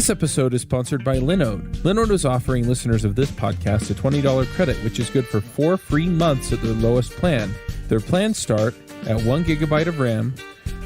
This episode is sponsored by Linode. Linode is offering listeners of this podcast a $20 credit, which is good for 4 free months at their lowest plan. Their plans start at 1 gigabyte of RAM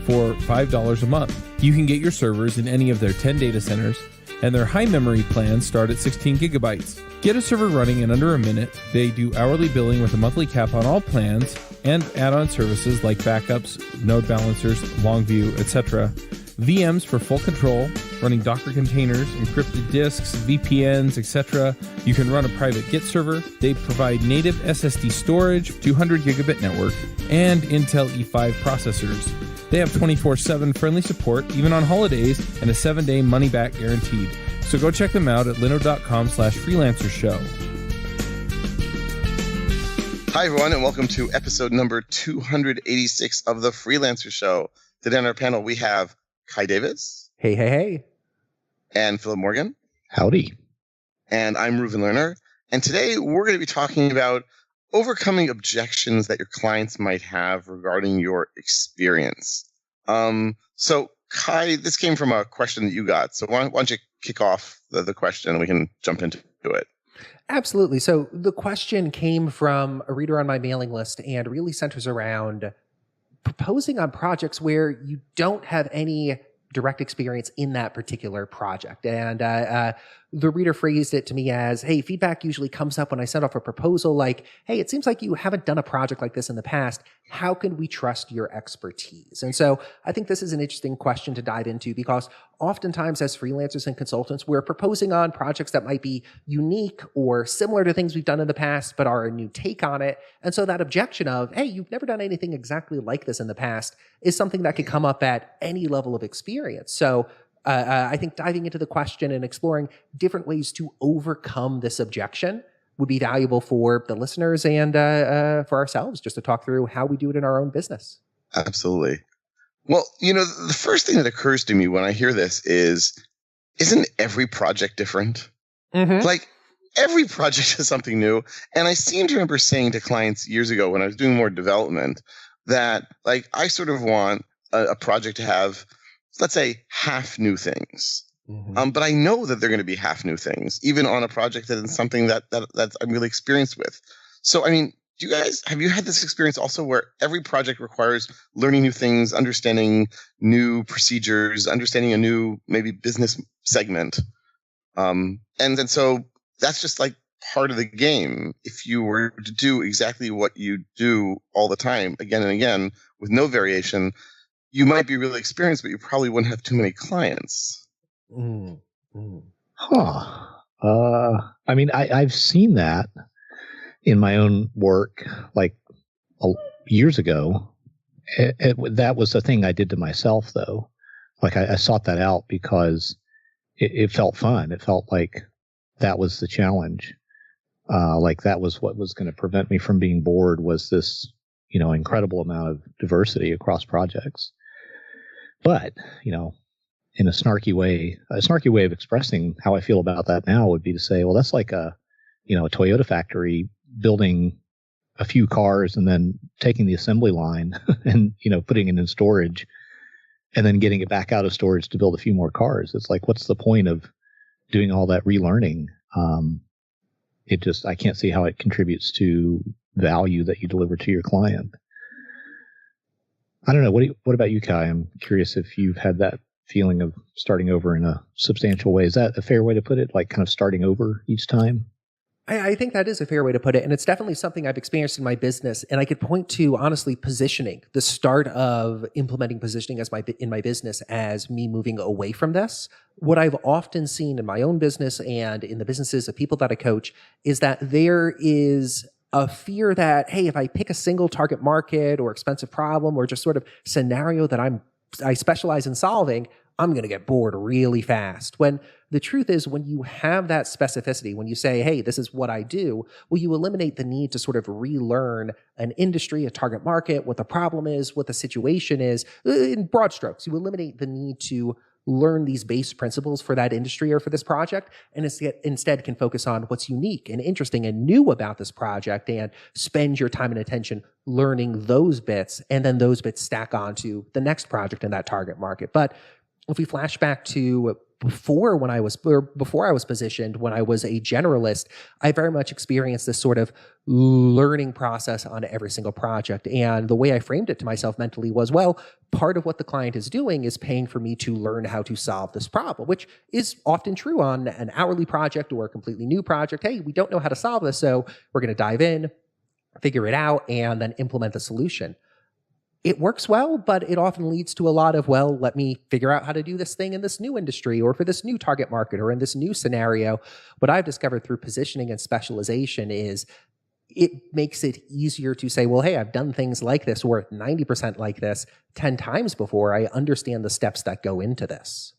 for $5 a month. You can get your servers in any of their 10 data centers, and their high memory plans start at 16 gigabytes. Get a server running in under a minute. They do hourly billing with a monthly cap on all plans and add-on services like backups, node balancers, Longview, etc. VMs for full control, running Docker containers, encrypted disks, VPNs, etc. You can run a private Git server. They provide native SSD storage, 200 gigabit network, and Intel E5 processors. They have 24/7 friendly support, even on holidays, and a 7-day money-back guaranteed. So go check them out at linode.com/freelancers show. Hi, everyone, and welcome to episode number 286 of the Freelancers Show. Today on our panel, we have Kai Davis. Hey. And Philip Morgan. Howdy. And I'm Reuven Lerner. And today we're going to be talking about overcoming objections that your clients might have regarding your experience. So Kai, this came from a question that you got. So why don't you kick off the question and we can jump into it. Absolutely. So the question came from a reader on my mailing list and really centers around proposing on projects where you don't have any direct experience in that particular project. And the reader phrased it to me as, hey, feedback usually comes up when I send off a proposal like, hey, it seems like you haven't done a project like this in the past. How can we trust your expertise? And so I think this is an interesting question to dive into because oftentimes as freelancers and consultants, we're proposing on projects that might be unique or similar to things we've done in the past, but are a new take on it. And so that objection of, hey, you've never done anything exactly like this in the past is something that could come up at any level of experience. So I think diving into the question and exploring different ways to overcome this objection would be valuable for the listeners and for ourselves, just to talk through how we do it in our own business. Absolutely. Well, the first thing that occurs to me when I hear this is, isn't every project different? Mm-hmm. Like, every project is something new. And I seem to remember saying to clients years ago when I was doing more development that, like, I sort of want a project to have, let's say, half new things. Mm-hmm. But I know that they're going to be half new things, even on a project that is something that I'm really experienced with. So, I mean, have you had this experience also where every project requires learning new things, understanding new procedures, understanding a new maybe business segment? And so that's just like part of the game. If you were to do exactly what you do all the time, again and again, with no variation, you might be really experienced, but you probably wouldn't have too many clients. I mean, I've seen that in my own work, like years ago. That was the thing I did to myself, though. Like I sought that out because it felt fun. It felt like that was the challenge. Like that was what was going to prevent me from being bored, was this, incredible amount of diversity across projects. But, in a snarky way of expressing how I feel about that now would be to say, well, that's like a Toyota factory building a few cars and then taking the assembly line and, putting it in storage and then getting it back out of storage to build a few more cars. It's like, what's the point of doing all that relearning? I can't see how it contributes to value that you deliver to your client. I don't know. What about you, Kai? I'm curious if you've had that feeling of starting over in a substantial way. Is that a fair way to put it? Like kind of starting over each time? I think that is a fair way to put it. And it's definitely something I've experienced in my business. And I could point to, honestly, positioning, the start of implementing positioning in my business as me moving away from this. What I've often seen in my own business and in the businesses of people that I coach is that there is a fear that, hey, if I pick a single target market or expensive problem or just sort of scenario that I specialize in solving, I'm going to get bored really fast. When the truth is, when you have that specificity, when you say, hey, this is what I do, well, you eliminate the need to sort of relearn an industry, a target market, what the problem is, what the situation is. In broad strokes, you eliminate the need to learn these base principles for that industry or for this project, and instead can focus on what's unique and interesting and new about this project and spend your time and attention learning those bits, and then those bits stack onto the next project in that target market. But if we flash back to before I was positioned, when I was a generalist, I very much experienced this sort of learning process on every single project. And the way I framed it to myself mentally was, well, part of what the client is doing is paying for me to learn how to solve this problem, which is often true on an hourly project or a completely new project. Hey, we don't know how to solve this, so we're going to dive in, figure it out, and then implement the solution. It works well, but it often leads to a lot of, well, let me figure out how to do this thing in this new industry or for this new target market or in this new scenario. What I've discovered through positioning and specialization is it makes it easier to say, well, hey, I've done things like this or 90% like this 10 times before. I understand the steps that go into this.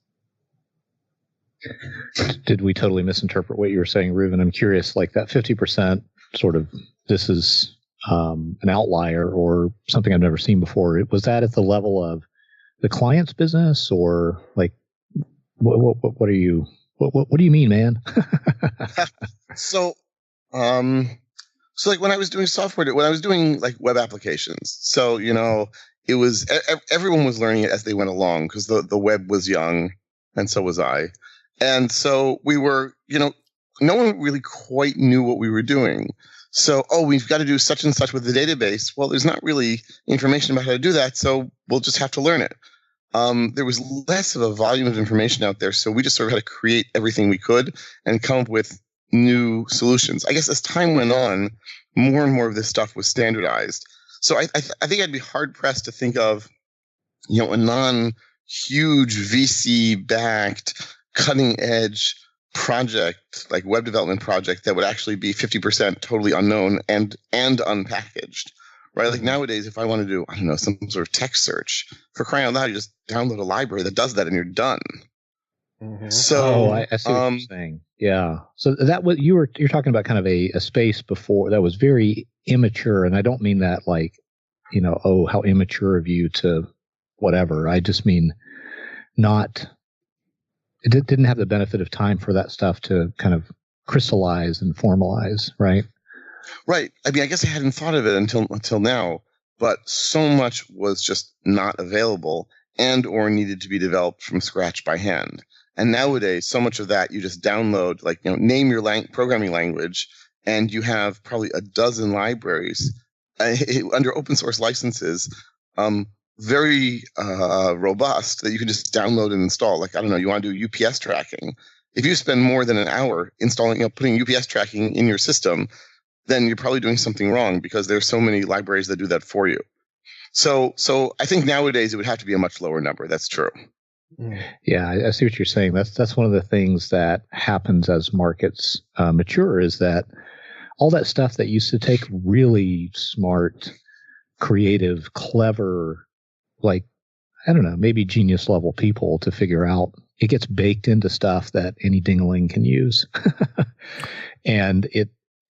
Did we totally misinterpret what you were saying, Reuven? I'm curious, like that 50% sort of, this is an outlier or something I've never seen before. Was that at the level of the client's business, or like what do you mean, man? So like when I was doing software, when I was doing like web applications, so it was everyone was learning it as they went along because the web was young, and so was I, and so we were no one really quite knew what we were doing. So, we've got to do such and such with the database. Well, there's not really information about how to do that, so we'll just have to learn it. There was less of a volume of information out there, so we just sort of had to create everything we could and come up with new solutions. I guess as time went on, more and more of this stuff was standardized. So I think I'd be hard-pressed to think of, a non-huge VC-backed, cutting-edge project, like web development project, that would actually be 50% totally unknown and unpackaged, right? Like nowadays, if I want to do, I don't know, some sort of text search, for crying out loud, you just download a library that does that and you're done. Mm-hmm. So I see what you're saying. Yeah. So that what you're talking about, kind of a space before that was very immature, and I don't mean that like, how immature of you to whatever. I just mean it didn't have the benefit of time for that stuff to kind of crystallize and formalize, right? Right. I mean, I guess I hadn't thought of it until now, but so much was just not available and or needed to be developed from scratch by hand. And nowadays, so much of that you just download, like, name your programming language, and you have probably a dozen libraries under open source licenses, very robust, that you can just download and install. Like, I don't know, you want to do UPS tracking. If you spend more than an hour installing, putting UPS tracking in your system, then you're probably doing something wrong, because there's so many libraries that do that for you. So I think nowadays it would have to be a much lower number. That's true. Yeah, I see what you're saying. That's one of the things that happens as markets mature, is that all that stuff that used to take really smart, creative, clever, like, I don't know, maybe genius level people to figure out, it gets baked into stuff that any ding-a-ling can use. and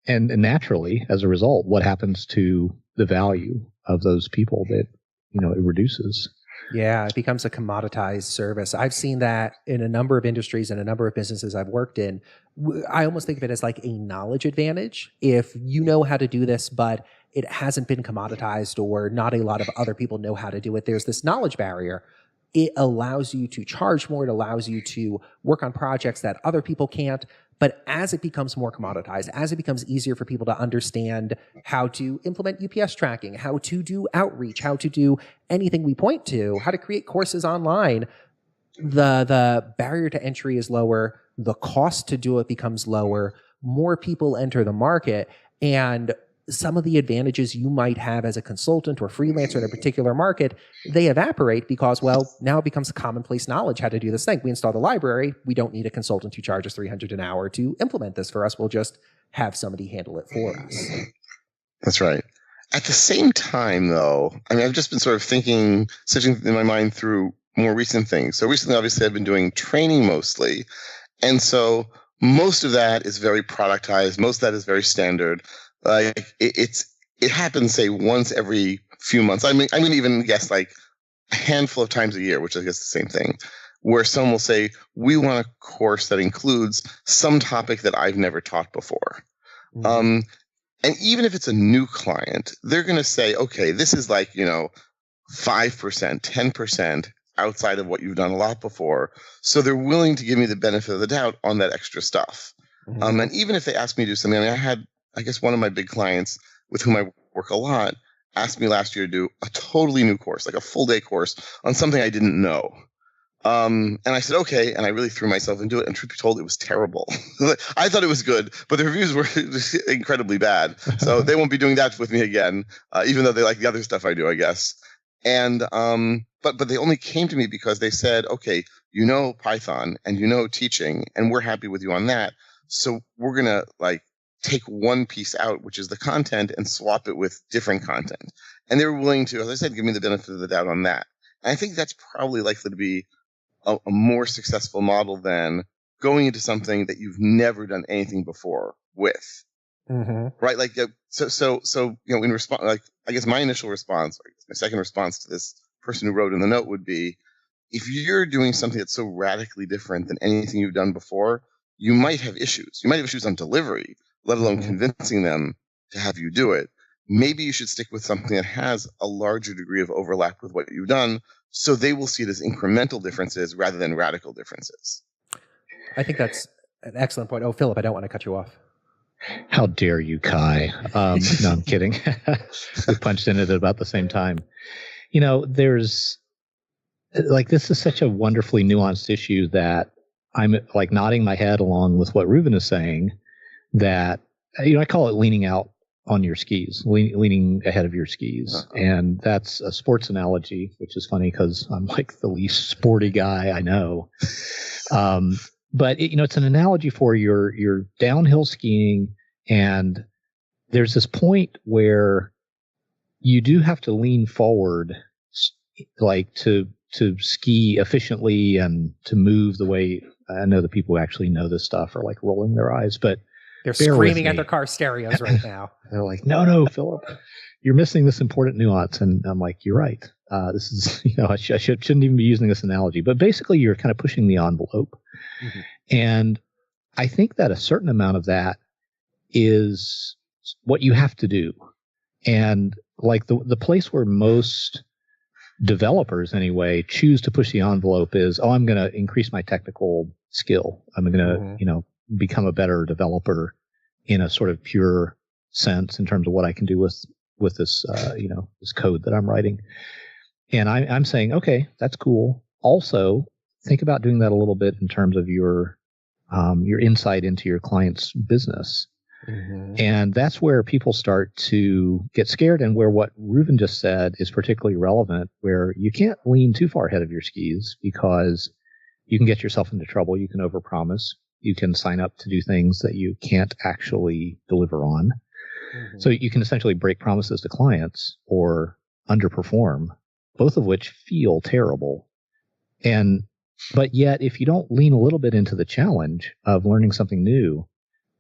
naturally, as a result, what happens to the value of those people? That, it reduces. Yeah, it becomes a commoditized service. I've seen that in a number of industries and a number of businesses I've worked in. I almost think of it as like a knowledge advantage. If you know how to do this, but it hasn't been commoditized or not a lot of other people know how to do it, there's this knowledge barrier. It allows you to charge more. It allows you to work on projects that other people can't. But as it becomes more commoditized, as it becomes easier for people to understand how to implement UPS tracking, how to do outreach, how to do anything we point to, how to create courses online, the barrier to entry is lower. The cost to do it becomes lower. More people enter the market, and some of the advantages you might have as a consultant or freelancer in a particular market, they evaporate because, well, now it becomes commonplace knowledge how to do this thing. We install the library. We don't need a consultant who charges $300 an hour to implement this for us. We'll just have somebody handle it for us. That's right. At the same time, though, I mean, I've just been sort of thinking, sitting in my mind through more recent things. So recently, obviously, I've been doing training mostly. And so most of that is very productized. Most of that is very standard. It happens, say, once every few months. I mean, I'm going to even guess like a handful of times a year, which I guess is the same thing, where someone will say, we want a course that includes some topic that I've never taught before. Mm-hmm. And even if it's a new client, they're going to say, okay, this is like, 5%, 10%. outside of what you've done a lot before. So they're willing to give me the benefit of the doubt on that extra stuff. Mm-hmm. And even if they ask me to do something, I guess one of my big clients with whom I work a lot asked me last year to do a totally new course, like a full day course on something I didn't know. And I said, okay. And I really threw myself into it. And truth be told, it was terrible. I thought it was good, but the reviews were incredibly bad. So they won't be doing that with me again, even though they like the other stuff I do, I guess. And, but they only came to me because they said, okay, you know Python and you know teaching, and we're happy with you on that. So we're going to take one piece out, which is the content, and swap it with different content. And they were willing to, as I said, give me the benefit of the doubt on that. And I think that's probably likely to be a more successful model than going into something that you've never done anything before with. Mm-hmm. Right? So, in response, I guess my initial response, or my second response to this person who wrote in the note would be, if you're doing something that's so radically different than anything you've done before, you might have issues. You might have issues on delivery, let alone convincing them to have you do it. Maybe you should stick with something that has a larger degree of overlap with what you've done, so they will see it as incremental differences rather than radical differences. I think that's an excellent point. Oh, Philip, I don't want to cut you off. How dare you, Kai? No, I'm kidding. We punched in at about the same time. There's this is such a wonderfully nuanced issue that I'm nodding my head along with what Reuven is saying, that, I call it leaning out on your skis, leaning ahead of your skis. Uh-huh. And that's a sports analogy, which is funny because I'm the least sporty guy I know. But it's an analogy for your downhill skiing, and there's this point where you do have to lean forward, to ski efficiently and to move the way. I know the people who actually know this stuff are rolling their eyes, but they're screaming at their car stereos right now. They're like, no, Philip, you're missing this important nuance. And I'm like, you're right. This is, I shouldn't even be using this analogy, but basically you're kind of pushing the envelope. Mm-hmm. And I think that a certain amount of that is what you have to do. And the place where most developers anyway choose to push the envelope is, I'm going to increase my technical skill. I'm going to, become a better developer in a sort of pure sense in terms of what I can do with this, this code that I'm writing. And I'm saying, okay, that's cool. Also, think about doing that a little bit in terms of your insight into your client's business. Mm-hmm. And that's where people start to get scared, and where what Reuven just said is particularly relevant, where you can't lean too far ahead of your skis because you can get yourself into trouble. You can overpromise. You can sign up to do things that you can't actually deliver on. Mm-hmm. So you can essentially break promises to clients or underperform, both of which feel terrible. But yet, if you don't lean a little bit into the challenge of learning something new,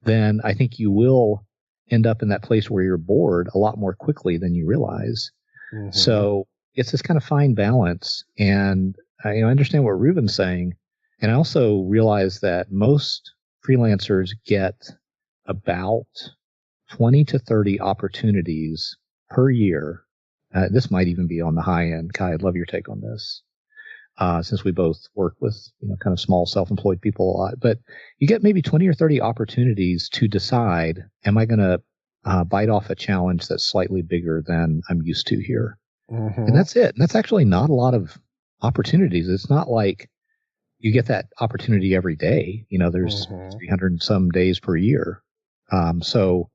then I think you will end up in that place where you're bored a lot more quickly than you realize. Mm-hmm. So it's this kind of fine balance. And I understand what Reuven's saying. And I also realize that most freelancers get about 20 to 30 opportunities per year. This might even be on the high end. Kai, I'd love your take on this. Since we both work with, kind of small self-employed people a lot, but you get maybe 20 or 30 opportunities to decide, am I going to bite off a challenge that's slightly bigger than I'm used to here? Mm-hmm. And that's it. And that's actually not a lot of opportunities. It's not like you get that opportunity every day. There's 300 and some days per year. So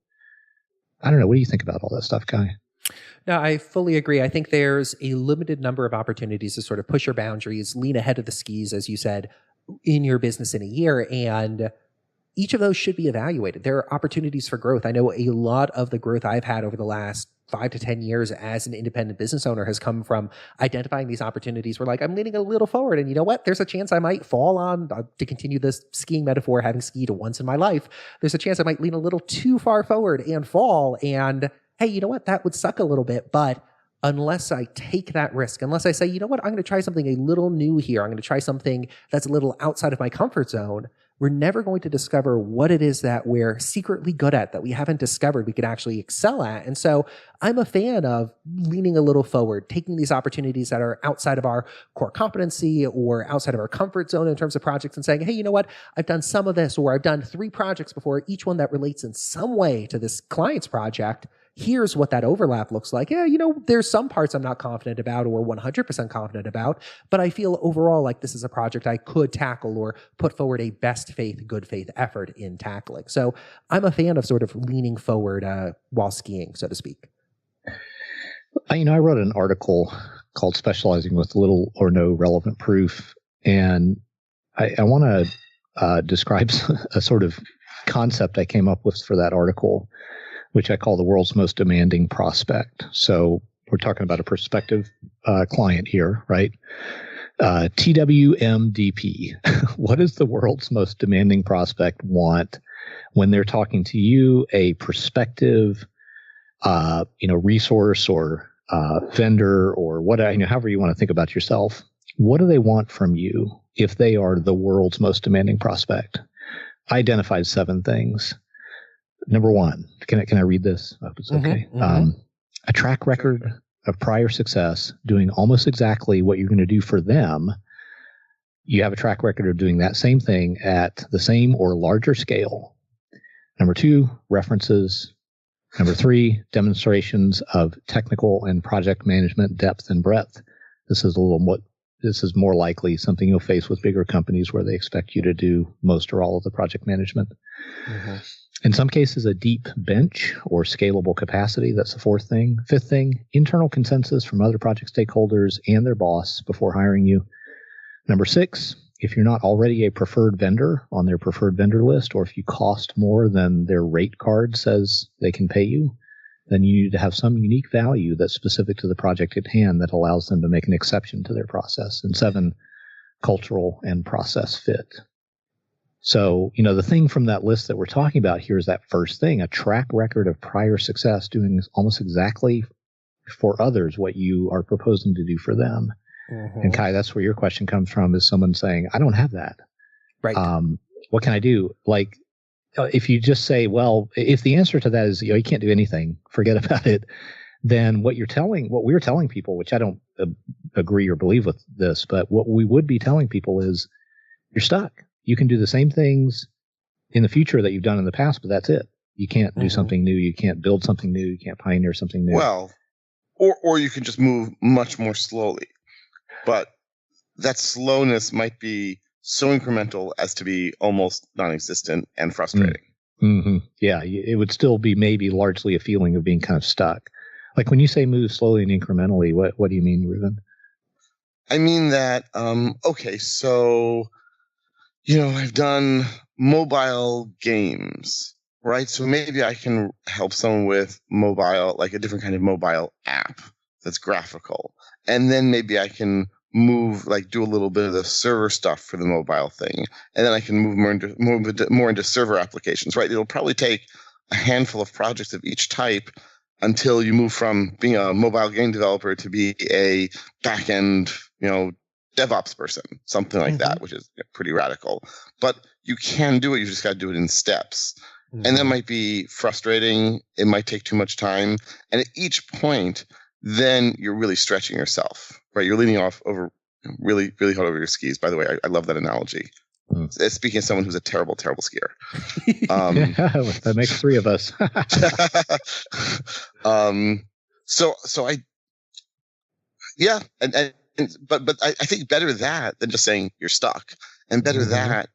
I don't know. What do you think about all that stuff, Kai? No, I fully agree. I think there's a limited number of opportunities to sort of push your boundaries, lean ahead of the skis, as you said, in your business in a year. And each of those should be evaluated. There are opportunities for growth. I know a lot of the growth I've had over the last 5 to 10 years as an independent business owner has come from identifying these opportunities where I'm leaning a little forward, and you know what? There's a chance I might fall on, to continue this skiing metaphor, having skied once in my life, there's a chance I might lean a little too far forward and fall, and hey, you know what? That would suck a little bit, but unless I take that risk, unless I say, you know what? I'm going to try something a little new here. I'm going to try something that's a little outside of my comfort zone. we're never going to discover what it is that we're secretly good at, that we haven't discovered we could actually excel at. And so I'm a fan of leaning a little forward, taking these opportunities that are outside of our core competency or outside of our comfort zone in terms of projects and saying, hey, you know what? I've done some of this, or I've done 3 projects before, each one that relates in some way to this client's project. Here's what that overlap looks like. Yeah, there's some parts I'm not confident about or 100% confident about, but I feel overall like this is a project I could tackle or put forward a best faith, good faith effort in tackling. So I'm a fan of sort of leaning forward while skiing, so to speak. I wrote an article called Specializing with Little or No Relevant Proof, and I want to describe a sort of concept I came up with for that article, which I call the world's most demanding prospect. So we're talking about a prospective client here, right? TWMDP. What does the world's most demanding prospect want when they're talking to you, a prospective, resource or vendor or however you want to think about yourself? What do they want from you if they are the world's most demanding prospect? I identified 7 things. Number 1, can I read this? Oh, it's okay. A track record of prior success doing almost exactly what you're going to do for them. You have a track record of doing that same thing at the same or larger scale. Number 2, references. Number 3, demonstrations of technical and project management depth and breadth. This is more likely something you'll face with bigger companies where they expect you to do most or all of the project management. Mm-hmm. In some cases, a deep bench or scalable capacity. That's the 4th thing. 5th thing, internal consensus from other project stakeholders and their boss before hiring you. Number 6, if you're not already a preferred vendor on their preferred vendor list, or if you cost more than their rate card says they can pay you, then you need to have some unique value that's specific to the project at hand that allows them to make an exception to their process. And 7, cultural and process fit. So, the thing from that list that we're talking about here is that first thing, a track record of prior success doing almost exactly for others what you are proposing to do for them. Mm-hmm. And Kai, that's where your question comes from, is someone saying, I don't have that. Right. What can I do? Like, if you just say, well, if the answer to that is, you can't do anything, forget about it, then what we're telling people, which I don't agree or believe with this, but what we would be telling people is, you're stuck. You can do the same things in the future that you've done in the past, but that's it. You can't do something new. You can't build something new. You can't pioneer something new. Well, or you can just move much more slowly. But that slowness might be so incremental as to be almost non-existent and frustrating. Mm-hmm. Yeah, it would still be maybe largely a feeling of being kind of stuck. Like when you say move slowly and incrementally, what do you mean, Reuven? I mean that, so... I've done mobile games, right? So maybe I can help someone with mobile, like a different kind of mobile app that's graphical. And then maybe I can do a little bit of the server stuff for the mobile thing. And then I can move more into server applications, right? It'll probably take a handful of projects of each type until you move from being a mobile game developer to be a back-end, DevOps person, something like that, which is pretty radical. But you can do it. You just got to do it in steps. Mm-hmm. And that might be frustrating. It might take too much time. And at each point, then you're really stretching yourself, right? You're leaning off over really, really hard over your skis. By the way, I love that analogy. Speaking as someone who's a terrible, terrible skier. That makes 3 of us. But I think better that than just saying you're stuck, and better that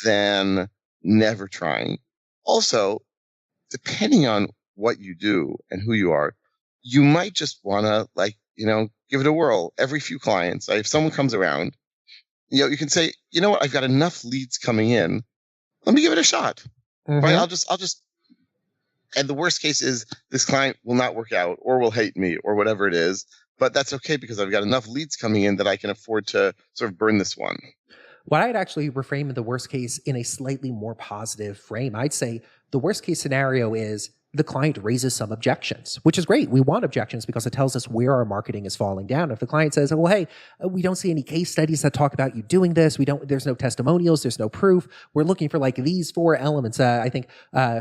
than never trying. Also, depending on what you do and who you are, you might just want to give it a whirl. Every few clients, if someone comes around, you can say, you know what, I've got enough leads coming in. Let me give it a shot. Right? I'll just, and the worst case is this client will not work out or will hate me or whatever it is. But that's okay because I've got enough leads coming in that I can afford to sort of burn this one. Well, I'd actually reframe the worst case in a slightly more positive frame. I'd say the worst case scenario is the client raises some objections, which is great. We want objections because it tells us where our marketing is falling down. If the client says, well, hey, we don't see any case studies that talk about you doing this. There's no testimonials. There's no proof. We're looking for like these 4 elements. I think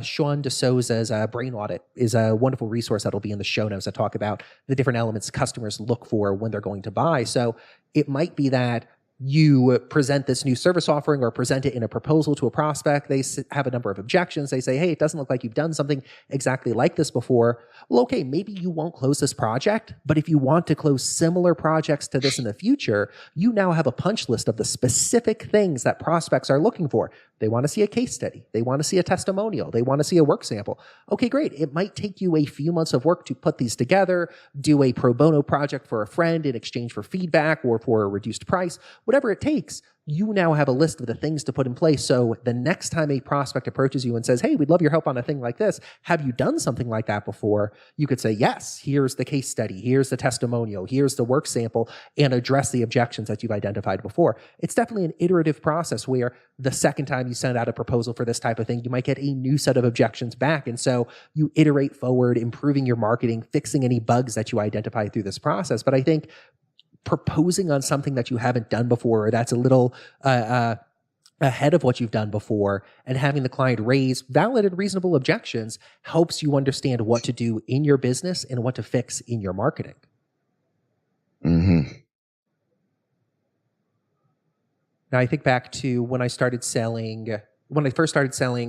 Sean DeSouza's Brain Audit is a wonderful resource that'll be in the show notes that talk about the different elements customers look for when they're going to buy. So it might be that you present this new service offering or present it in a proposal to a prospect. They have a number of objections. They say, hey, it doesn't look like you've done something exactly like this before. Well, okay, maybe you won't close this project, but if you want to close similar projects to this in the future, you now have a punch list of the specific things that prospects are looking for. They want to see a case study. They want to see a testimonial. They want to see a work sample. Okay, great. It might take you a few months of work to put these together, do a pro bono project for a friend in exchange for feedback or for a reduced price, whatever it takes. You now have a list of the things to put in place. So the next time a prospect approaches you and says, hey, we'd love your help on a thing like this. Have you done something like that before? You could say, yes, here's the case study. Here's the testimonial. Here's the work sample, and address the objections that you've identified before. It's definitely an iterative process where the second time you send out a proposal for this type of thing, you might get a new set of objections back. And so you iterate forward, improving your marketing, fixing any bugs that you identify through this process. But I think proposing on something that you haven't done before, or that's a little ahead of what you've done before, and having the client raise valid and reasonable objections helps you understand what to do in your business and what to fix in your marketing. Mm-hmm. Now, I think back to when I first started selling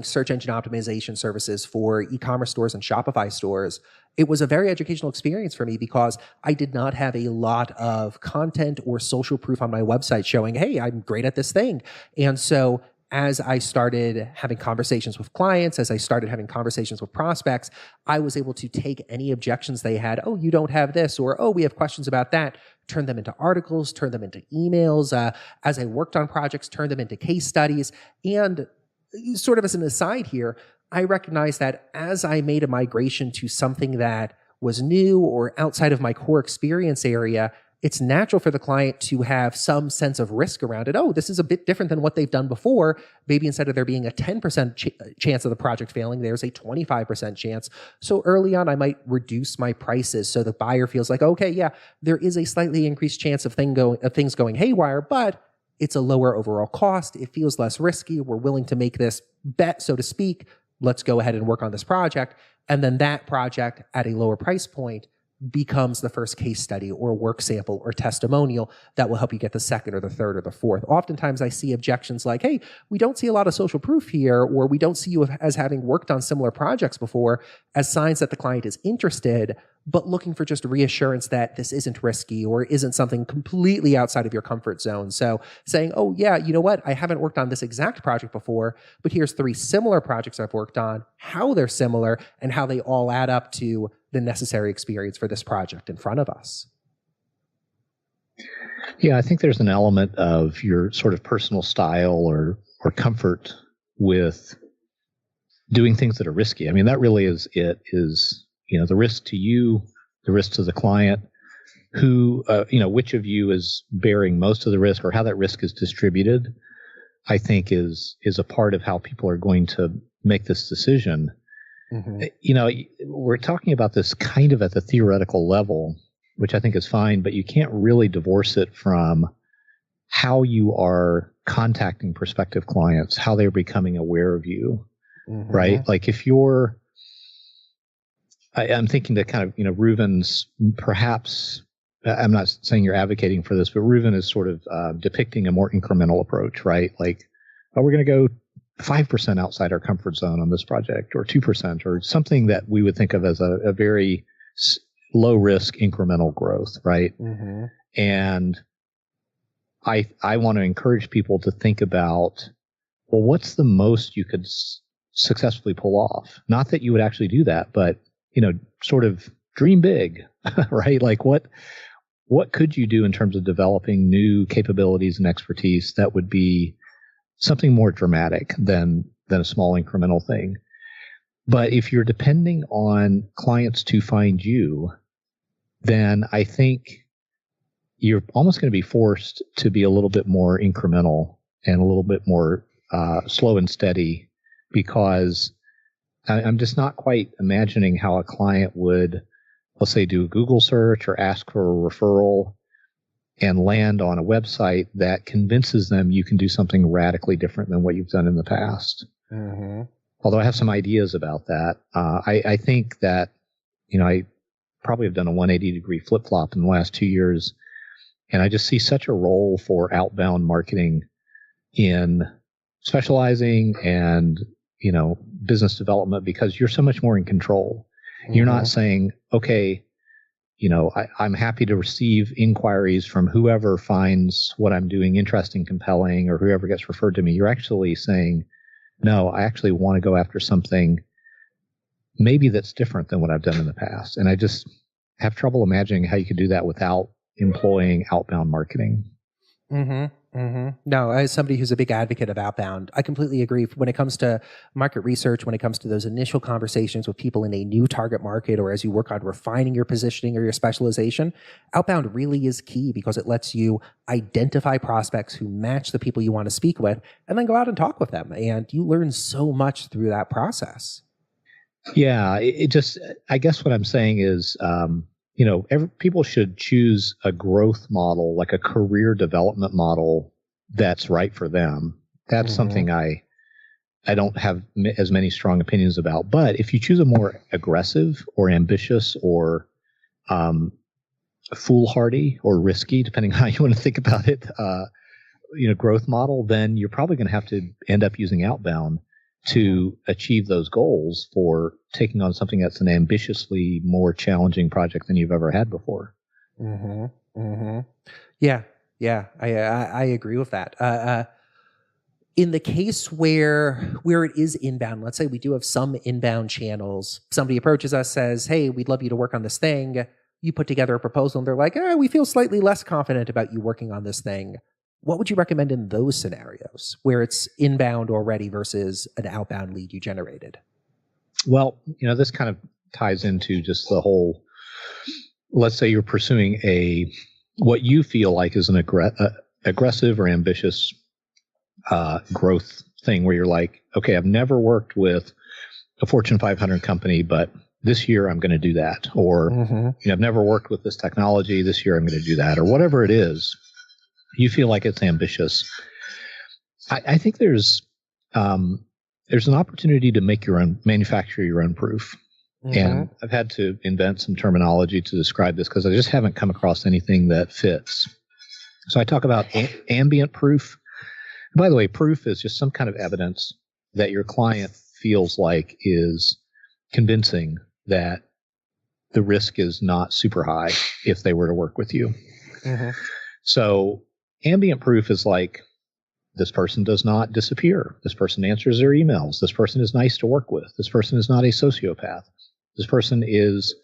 search engine optimization services for e-commerce stores and Shopify stores. It was a very educational experience for me because I did not have a lot of content or social proof on my website showing, hey, I'm great at this thing. And so as I started having conversations with clients, as I started having conversations with prospects, I was able to take any objections they had. Oh, you don't have this, or oh, we have questions about that. Turn them into articles, turn them into emails. As I worked on projects, turn them into case studies. And sort of as an aside here, I recognize that as I made a migration to something that was new or outside of my core experience area, it's natural for the client to have some sense of risk around it. Oh, this is a bit different than what they've done before. Maybe instead of there being a 10% chance of the project failing, there's a 25% chance. So early on, I might reduce my prices so the buyer feels like, okay, yeah, there is a slightly increased chance of things going haywire, but it's a lower overall cost. It feels less risky. We're willing to make this bet, so to speak. Let's go ahead and work on this project. And then that project at a lower price point becomes the first case study or work sample or testimonial that will help you get the second or the third or the fourth. Oftentimes I see objections like, hey, we don't see a lot of social proof here, or we don't see you as having worked on similar projects before, as signs that the client is interested, but looking for just reassurance that this isn't risky or isn't something completely outside of your comfort zone. So saying, oh yeah, you know what? I haven't worked on this exact project before, but here's 3 similar projects I've worked on, how they're similar, and how they all add up to the necessary experience for this project in front of us. Yeah, I think there's an element of your sort of personal style or comfort with doing things that are risky. I mean, that really is the risk to you, the risk to the client, who, which of you is bearing most of the risk or how that risk is distributed, I think is a part of how people are going to make this decision. Mm-hmm. We're talking about this kind of at the theoretical level, which I think is fine, but you can't really divorce it from how you are contacting prospective clients, how they're becoming aware of you, mm-hmm. right? Like if you're, I'm thinking to kind of, Reuven's perhaps, I'm not saying you're advocating for this, but Reuven is sort of depicting a more incremental approach, right? Like, we're going to go 5% outside our comfort zone on this project, or 2%, or something that we would think of as a very low risk incremental growth, right? Mm-hmm. And I want to encourage people to think about, well, what's the most you could successfully pull off? Not that you would actually do that, but sort of dream big, right? Like what could you do in terms of developing new capabilities and expertise that would be something more dramatic than a small incremental thing? But if you're depending on clients to find you, then I think you're almost going to be forced to be a little bit more incremental and a little bit more slow and steady, because I'm just not quite imagining how a client would, let's say, do a Google search or ask for a referral and land on a website that convinces them you can do something radically different than what you've done in the past. Mm-hmm. Although I have some ideas about that. I think that, I probably have done a 180-degree flip-flop in the last 2 years, and I just see such a role for outbound marketing in specializing and, business development, because you're so much more in control. Mm-hmm. You're not saying, okay, I'm happy to receive inquiries from whoever finds what I'm doing interesting, compelling, or whoever gets referred to me. You're actually saying, no, I actually want to go after something maybe that's different than what I've done in the past. And I just have trouble imagining how you could do that without employing outbound marketing. Mm-hmm. Mm-hmm. No, as somebody who's a big advocate of outbound, I completely agree. When it comes to market research, when it comes to those initial conversations with people in a new target market, or as you work on refining your positioning or your specialization, outbound really is key, because it lets you identify prospects who match the people you want to speak with, and then go out and talk with them. And you learn so much through that process. Yeah, I guess what I'm saying is, people should choose a growth model, like a career development model that's right for them. That's mm-hmm. something I don't have as many strong opinions about. But if you choose a more aggressive or ambitious or foolhardy or risky, depending on how you want to think about it, growth model, then you're probably going to have to end up using outbound to achieve those goals for taking on something that's an ambitiously more challenging project than you've ever had before. Mm-hmm. Mm-hmm. Yeah. I agree with that. In the case where it is inbound, let's say we do have some inbound channels. Somebody approaches us, says, hey, we'd love you to work on this thing. You put together a proposal and they're like, we feel slightly less confident about you working on this thing. What would you recommend in those scenarios where it's inbound already versus an outbound lead you generated? Well, this kind of ties into just the whole, let's say you're pursuing what you feel like is an aggressive or ambitious growth thing, where you're like, okay, I've never worked with a Fortune 500 company, but this year I'm going to do that. Or, mm-hmm. I've never worked with this technology. This year I'm going to do that, or whatever it is. You feel like it's ambitious. I think there's an opportunity to manufacture your own proof. Mm-hmm. And I've had to invent some terminology to describe this, because I just haven't come across anything that fits. So I talk about ambient proof. By the way, proof is just some kind of evidence that your client feels like is convincing that the risk is not super high if they were to work with you. Mm-hmm. So ambient proof is like, this person does not disappear. This person answers their emails. This person is nice to work with. This person is not a sociopath. This person is,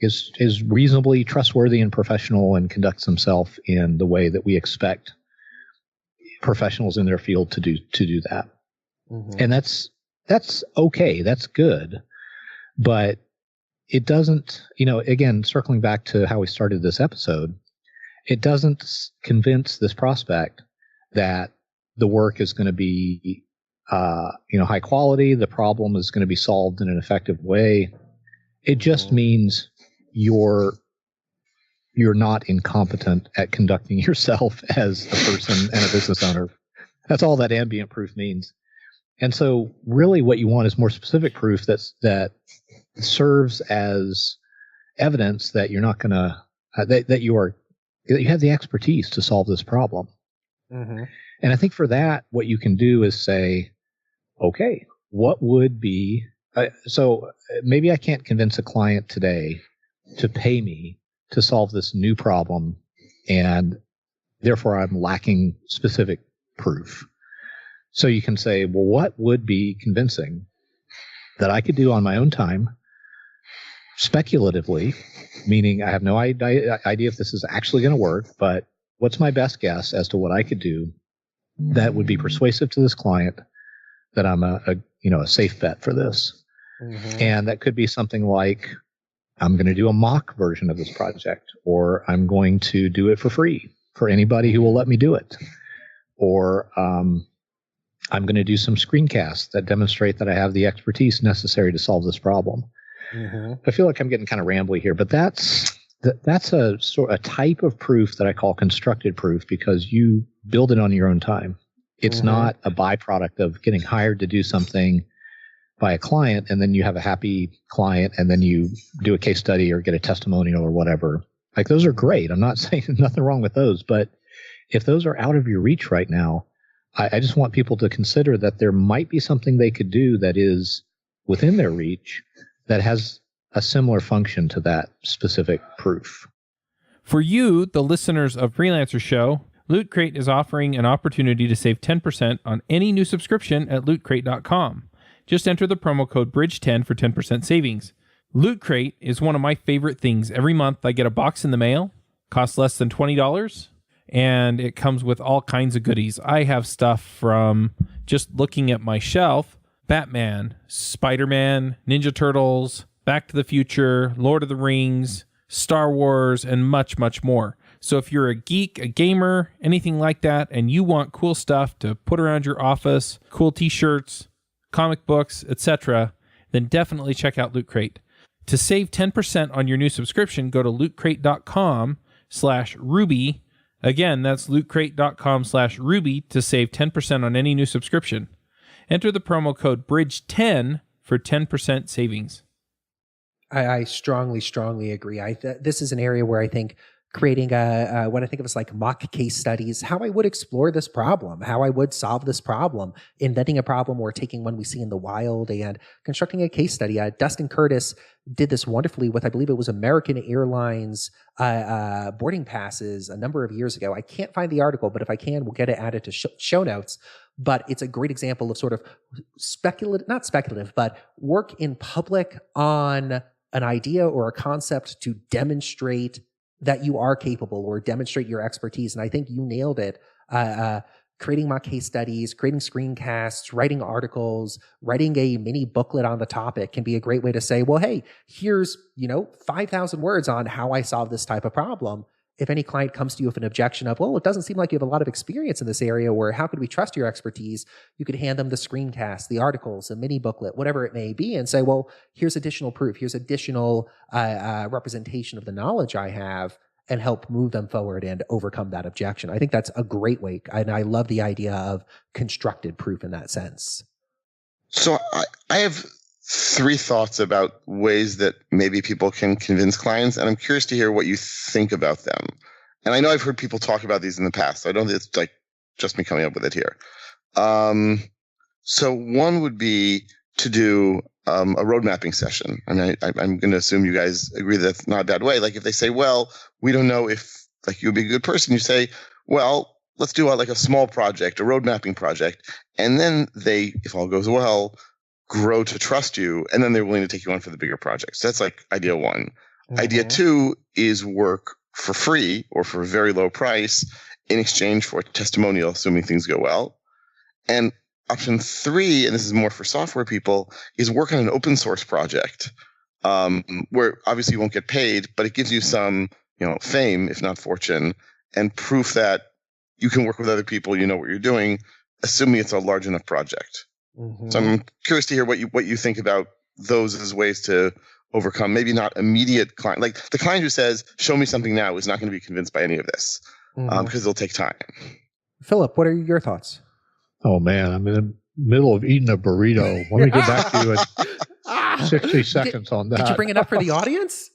is reasonably trustworthy and professional and conducts himself in the way that we expect professionals in their field to do that. Mm-hmm. And that's okay. That's good. But it doesn't, again, circling back to how we started this episode, it doesn't convince this prospect that the work is going to be, high quality. The problem is going to be solved in an effective way. It just means you're not incompetent at conducting yourself as a person and a business owner. That's all that ambient proof means. And so really what you want is more specific proof that serves as evidence that you're not going to, that you have the expertise to solve this problem. Mm-hmm. And I think for that, what you can do is say, okay, what would be, so maybe I can't convince a client today to pay me to solve this new problem, and therefore I'm lacking specific proof. So you can say, well, what would be convincing that I could do on my own time, speculatively, meaning I have no idea if this is actually going to work, but what's my best guess as to what I could do that would be persuasive to this client that I'm a safe bet for this. Mm-hmm. And that could be something like, I'm going to do a mock version of this project, or I'm going to do it for free for anybody who will let me do it. Or I'm going to do some screencasts that demonstrate that I have the expertise necessary to solve this problem. Mm-hmm. I feel like I'm getting kind of rambly here, but that's a type of proof that I call constructed proof, because you build it on your own time. It's not a byproduct of getting hired to do something by a client, and then you have a happy client, and then you do a case study or get a testimonial or whatever. Like, those are great. I'm not saying nothing wrong with those, but if those are out of your reach right now, I just want people to consider that there might be something they could do that is within their reach that has a similar function to that specific proof. For you, the listeners of Freelancers Show, Loot Crate is offering an opportunity to save 10% on any new subscription at lootcrate.com. Just enter the promo code BRIDGE10 for 10% savings. Loot Crate is one of my favorite things. Every month I get a box in the mail, costs less than $20, and it comes with all kinds of goodies. I have stuff from, just looking at my shelf, Batman, Spider-Man, Ninja Turtles, Back to the Future, Lord of the Rings, Star Wars, and much, much more. So if you're a geek, a gamer, anything like that, and you want cool stuff to put around your office, cool t-shirts, comic books, etc., then definitely check out Loot Crate. To save 10% on your new subscription, go to lootcrate.com/Ruby. Again, that's lootcrate.com/Ruby to save 10% on any new subscription. Enter the promo code BRIDGE10 for 10% savings. I strongly, strongly agree. This is an area where I think creating what I think of as like mock case studies, how I would explore this problem, how I would solve this problem, inventing a problem or taking one we see in the wild and constructing a case study. Dustin Curtis did this wonderfully with, I believe it was American Airlines boarding passes a number of years ago. I can't find the article, but if I can, we'll get it added to show notes. But it's a great example of sort of not speculative, but work in public on an idea or a concept to demonstrate that you are capable or demonstrate your expertise. And I think you nailed it. Creating mock case studies, creating screencasts, writing articles, writing a mini booklet on the topic can be a great way to say, well, hey, here's, 5,000 words on how I solve this type of problem. If any client comes to you with an objection of, well, it doesn't seem like you have a lot of experience in this area, or how could we trust your expertise? You could hand them the screencast, the articles, a mini booklet, whatever it may be, and say, well, here's additional proof, here's additional representation of the knowledge I have, and help move them forward and overcome that objection. I think that's a great way, and I love the idea of constructed proof in that sense. So I have 3 thoughts about ways that maybe people can convince clients, and I'm curious to hear what you think about them. And I know I've heard people talk about these in the past, so I don't think it's like just me coming up with it here. So one would be to do a road mapping session. I mean, I'm going to assume you guys agree that's not a bad way. Like if they say, well, we don't know if like you'd be a good person, you say, well, let's do like a small project, a road mapping project. And then they, if all goes well, grow to trust you, and then they're willing to take you on for the bigger projects. So that's like idea 1. Mm-hmm. Idea 2 is work for free or for a very low price in exchange for a testimonial, assuming things go well. And option 3, and this is more for software people, is work on an open source project where obviously you won't get paid, but it gives you some, fame, if not fortune, and proof that you can work with other people, you know what you're doing, assuming it's a large enough project. Mm-hmm. So I'm curious to hear what you think about those as ways to overcome maybe not immediate client. Like the client who says, show me something now is not going to be convinced by any of this because it'll take time. Philip, what are your thoughts? Oh, man, I'm in the middle of eating a burrito. Let me get back to you in 60 seconds on that. Did you bring it up for the audience?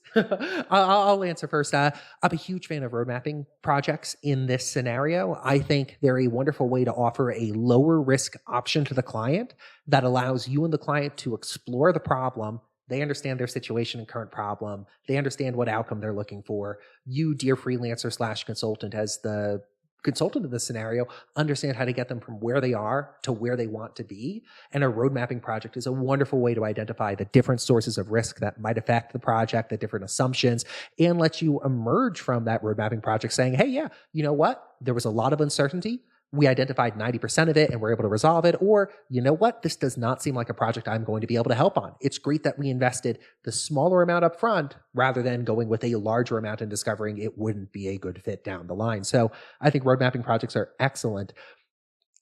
I'll answer first. I'm a huge fan of road mapping projects in this scenario. I think they're a wonderful way to offer a lower risk option to the client that allows you and the client to explore the problem. They understand their situation and current problem. They understand what outcome they're looking for. You, dear freelancer/consultant, as the consultant in this scenario, understand how to get them from where they are to where they want to be. And a road mapping project is a wonderful way to identify the different sources of risk that might affect the project, the different assumptions, and let you emerge from that road mapping project saying, hey, yeah, you know what? There was a lot of uncertainty. We identified 90% of it and we're able to resolve it. Or, you know what? This does not seem like a project I'm going to be able to help on. It's great that we invested the smaller amount up front rather than going with a larger amount and discovering it wouldn't be a good fit down the line. So I think road mapping projects are excellent.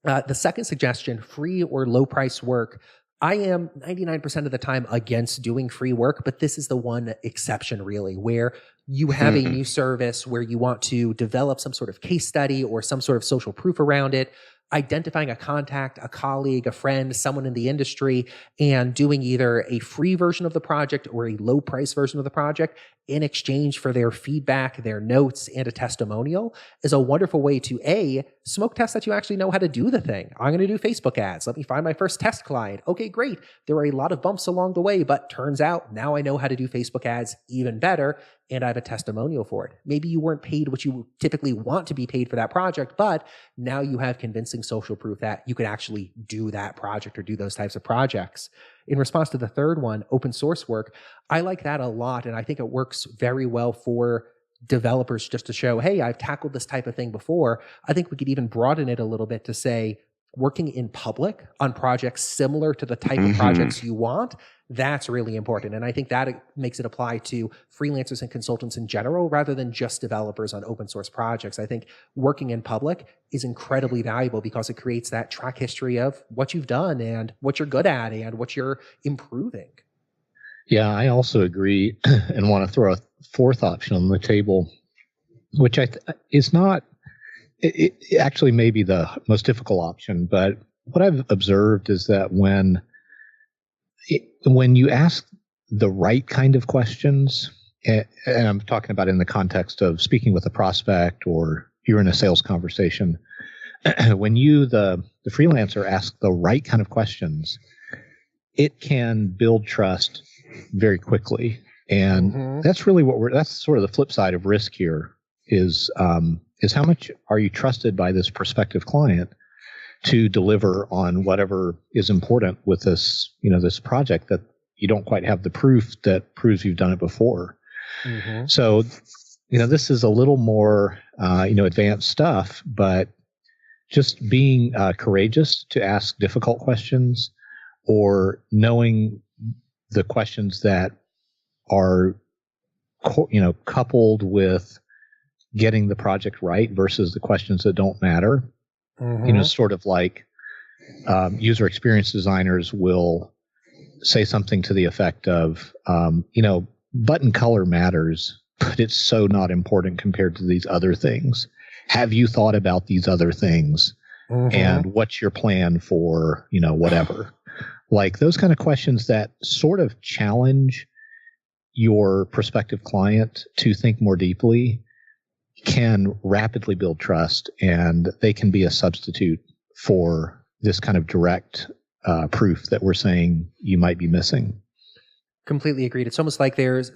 The second suggestion, free or low price work. I am 99% of the time against doing free work, but this is the one exception really, where you have a new service where you want to develop some sort of case study or some sort of social proof around it, identifying a contact, a colleague, a friend, someone in the industry, and doing either a free version of the project or a low price version of the project in exchange for their feedback, their notes, and a testimonial is a wonderful way to smoke test that you actually know how to do the thing. I'm going to do Facebook ads. Let me find my first test client. Okay, great. There are a lot of bumps along the way, but turns out now I know how to do Facebook ads even better, and I have a testimonial for it. Maybe you weren't paid what you typically want to be paid for that project, but now you have convincing social proof that you could actually do that project or do those types of projects. In response to the third one, open source work, I like that a lot, and I think it works very well for developers just to show, hey, I've tackled this type of thing before. I think we could even broaden it a little bit to say, working in public on projects similar to the type of projects you want, that's really important. And I think that makes it apply to freelancers and consultants in general, rather than just developers on open source projects. I think working in public is incredibly valuable because it creates that track history of what you've done and what you're good at and what you're improving. Yeah, I also agree and want to throw a fourth option on the table, which is not, it actually may be the most difficult option, but what I've observed is that when you ask the right kind of questions, and I'm talking about in the context of speaking with a prospect or you're in a sales conversation, when you, the freelancer, ask the right kind of questions, it can build trust very quickly. And that's really that's sort of the flip side of risk here is how much are you trusted by this prospective client to deliver on whatever is important with this, this project that you don't quite have the proof that proves you've done it before. So, this is a little more, advanced stuff, but just being courageous to ask difficult questions or knowing the questions that are, coupled with getting the project right versus the questions that don't matter. Sort of like user experience designers will say something to the effect of, button color matters, but it's so not important compared to these other things. Have you thought about these other things? And what's your plan for, whatever? Like those kind of questions that sort of challenge your prospective client to think more deeply can rapidly build trust, and they can be a substitute for this kind of direct proof that we're saying you might be missing. Completely agreed. It's almost like there's,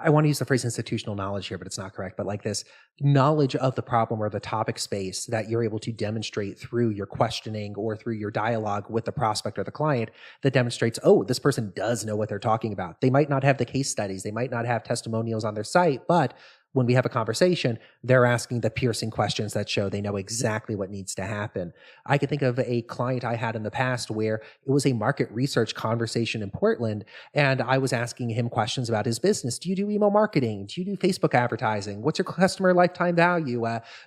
I want to use the phrase institutional knowledge here, but it's not correct, but like this knowledge of the problem or the topic space that you're able to demonstrate through your questioning or through your dialogue with the prospect or the client that demonstrates, oh, this person does know what they're talking about. They might not have the case studies. They might not have testimonials on their site, but when we have a conversation, they're asking the piercing questions that show they know exactly what needs to happen. I can think of a client I had in the past where it was a market research conversation in Portland, and I was asking him questions about his business. Do you do email marketing? Do you do Facebook advertising? What's your customer lifetime value?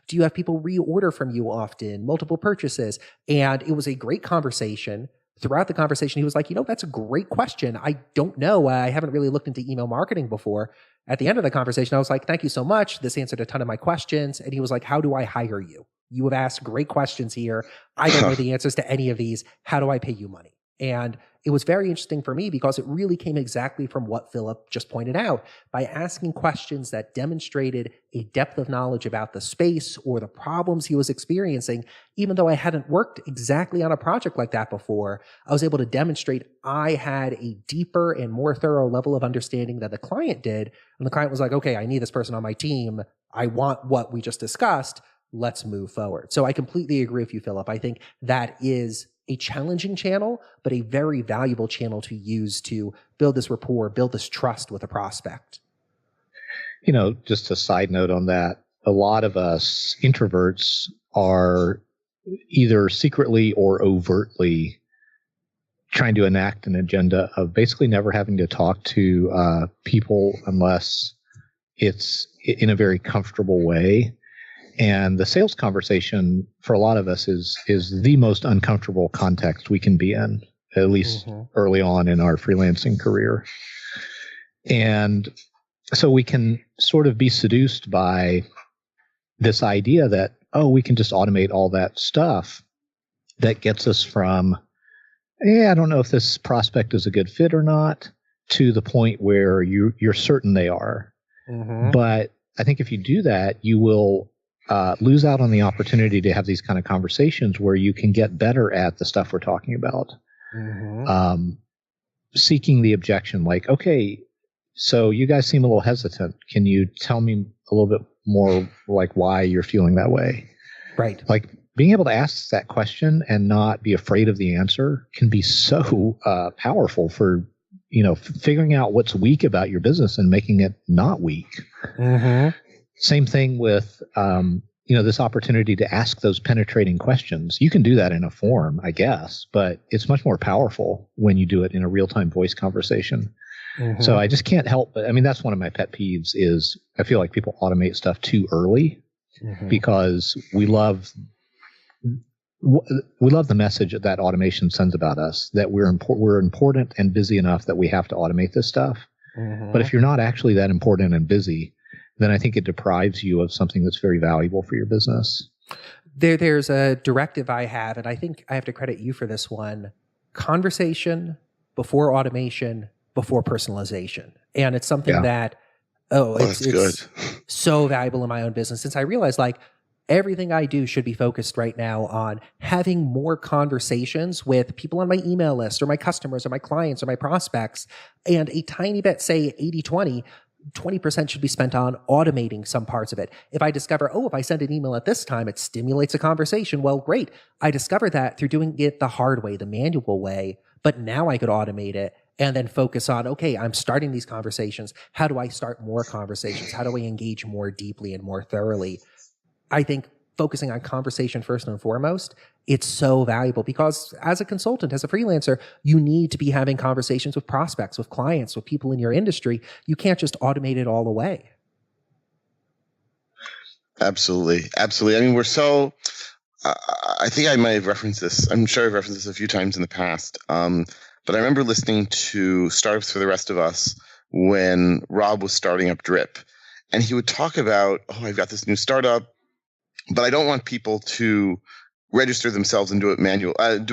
Do you have people reorder from you often? Multiple purchases? And it was a great conversation. Throughout the conversation, he was like, that's a great question. I don't know. I haven't really looked into email marketing before. At the end of the conversation, I was like, thank you so much. This answered a ton of my questions. And he was like, how do I hire you? You have asked great questions here. I don't know the answers to any of these. How do I pay you money? And it was very interesting for me because it really came exactly from what Philip just pointed out. By asking questions that demonstrated a depth of knowledge about the space or the problems he was experiencing, even though I hadn't worked exactly on a project like that before, I was able to demonstrate I had a deeper and more thorough level of understanding than the client did. And the client was like, okay, I need this person on my team. I want what we just discussed. Let's move forward. So I completely agree with you, Philip. I think that is a challenging channel, but a very valuable channel to use to build this rapport, build this trust with a prospect. Just a side note on that, a lot of us introverts are either secretly or overtly trying to enact an agenda of basically never having to talk to people unless it's in a very comfortable way. And the sales conversation for a lot of us is the most uncomfortable context we can be in, at least early on in our freelancing career. And so we can sort of be seduced by this idea that, oh, we can just automate all that stuff that gets us from, I don't know if this prospect is a good fit or not, to the point where you're certain they are. But I think if you do that, you will lose out on the opportunity to have these kind of conversations where you can get better at the stuff we're talking about. Seeking the objection, like, okay, so you guys seem a little hesitant. Can you tell me a little bit more, like, why you're feeling that way? Right. Like, being able to ask that question and not be afraid of the answer can be so powerful for, figuring out what's weak about your business and making it not weak. Same thing with, this opportunity to ask those penetrating questions. You can do that in a forum, I guess, but it's much more powerful when you do it in a real-time voice conversation. So I just can't help but, that's one of my pet peeves is I feel like people automate stuff too early because we love the message that automation sends about us, that we're important and busy enough that we have to automate this stuff. But if you're not actually that important and busy, then I think it deprives you of something that's very valuable for your business. There's a directive I have, and I think I have to credit you for this one: conversation before automation, before personalization. And it's something that, it's good. So valuable in my own business, since I realized, like, everything I do should be focused right now on having more conversations with people on my email list or my customers or my clients or my prospects. And a tiny bit, say 80-20, 20% should be spent on automating some parts of it. If I discover, if I send an email at this time, it stimulates a conversation. Well, great. I discovered that through doing it the hard way, the manual way. But now I could automate it and then focus on, okay, I'm starting these conversations. How do I start more conversations? How do I engage more deeply and more thoroughly? I think focusing on conversation first and foremost, it's so valuable because as a consultant, as a freelancer, you need to be having conversations with prospects, with clients, with people in your industry. You can't just automate it all away. Absolutely. Absolutely. We're so, I think I might have referenced this. I'm sure I've referenced this a few times in the past. But I remember listening to Startups for the Rest of Us when Rob was starting up Drip. And he would talk about, I've got this new startup, but I don't want people to register themselves and do it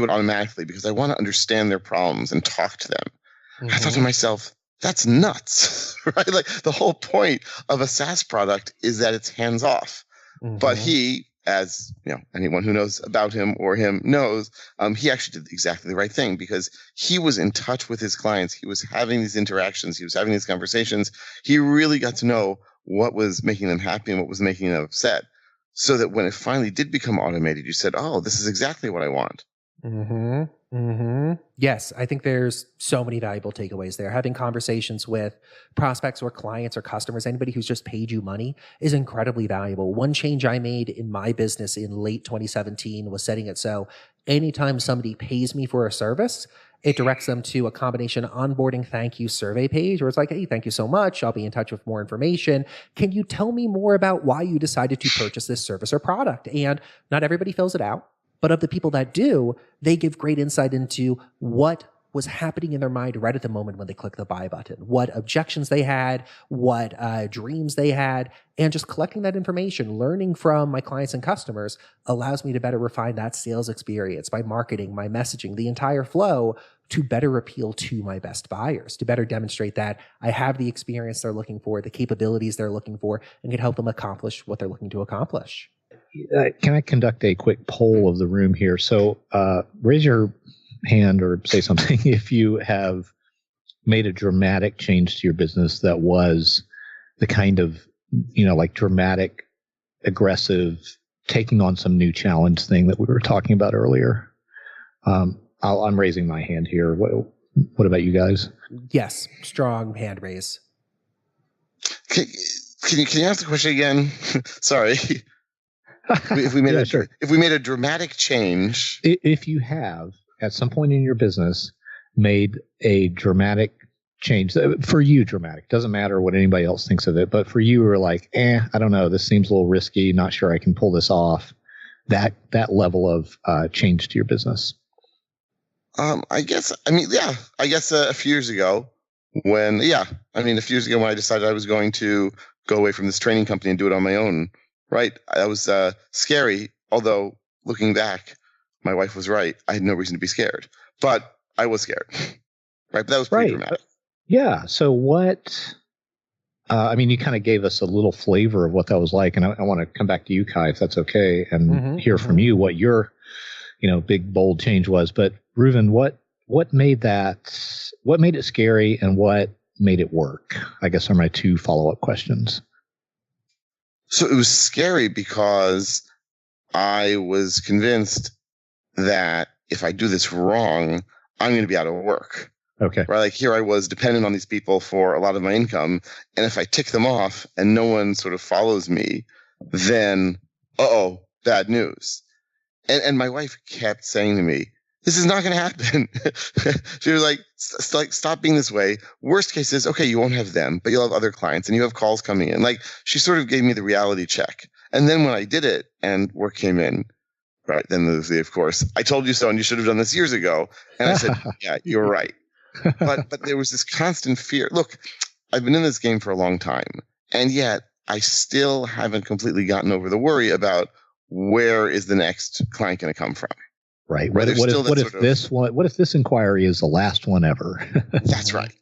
automatically because I want to understand their problems and talk to them. I thought to myself, that's nuts, right? Like the whole point of a SaaS product is that it's hands off. But he, as anyone who knows about him or him knows, he actually did exactly the right thing because he was in touch with his clients. He was having these interactions. He was having these conversations. He really got to know what was making them happy and what was making them upset. So that when it finally did become automated, you said, this is exactly what I want. Yes, I think there's so many valuable takeaways there. Having conversations with prospects or clients or customers, anybody who's just paid you money, is incredibly valuable. One change I made in my business in late 2017 was setting it so anytime somebody pays me for a service, it directs them to a combination onboarding thank you survey page where it's like, hey, thank you so much. I'll be in touch with more information. Can you tell me more about why you decided to purchase this service or product? And not everybody fills it out, but of the people that do, they give great insight into what was happening in their mind right at the moment when they click the buy button, what objections they had, what dreams they had, and just collecting that information, learning from my clients and customers allows me to better refine that sales experience, my marketing, my messaging, the entire flow to better appeal to my best buyers, to better demonstrate that I have the experience they're looking for, the capabilities they're looking for, and can help them accomplish what they're looking to accomplish. Can I conduct a quick poll of the room here? So raise your hand or say something if you have made a dramatic change to your business that was the kind of, like dramatic, aggressive, taking on some new challenge thing that we were talking about earlier. I'm raising my hand here. What about you guys? Yes, strong hand raise. Can you ask the question again? Sorry. If we made a dramatic change. If you have, at some point in your business, made a dramatic change for you dramatic? Doesn't matter what anybody else thinks of it, but for you, were like, I don't know, this seems a little risky. Not sure I can pull this off. That level of change to your business. I guess a few years ago when I decided I was going to go away from this training company and do it on my own, right? That was scary. Although looking back, my wife was right. I had no reason to be scared, but I was scared, right? But that was pretty dramatic. Yeah. So what, you kind of gave us a little flavor of what that was like. And I want to come back to you, Kai, if that's okay, and hear from you what your, big, bold change was. But Reuven, what made it scary and what made it work? I guess are my two follow-up questions. So it was scary because I was convinced that if I do this wrong, I'm going to be out of work. Okay. Right. Like here I was dependent on these people for a lot of my income. And if I tick them off and no one sort of follows me, then, bad news. And my wife kept saying to me, this is not going to happen. She was like, stop being this way. Worst case is, okay, you won't have them, but you'll have other clients and you have calls coming in. Like she sort of gave me the reality check. And then when I did it and work came in, right, then of course, I told you so and you should have done this years ago. And I said, yeah, you're right. But there was this constant fear. Look, I've been in this game for a long time, and yet I still haven't completely gotten over the worry about where is the next client going to come from. Right. What if this inquiry is the last one ever? That's right.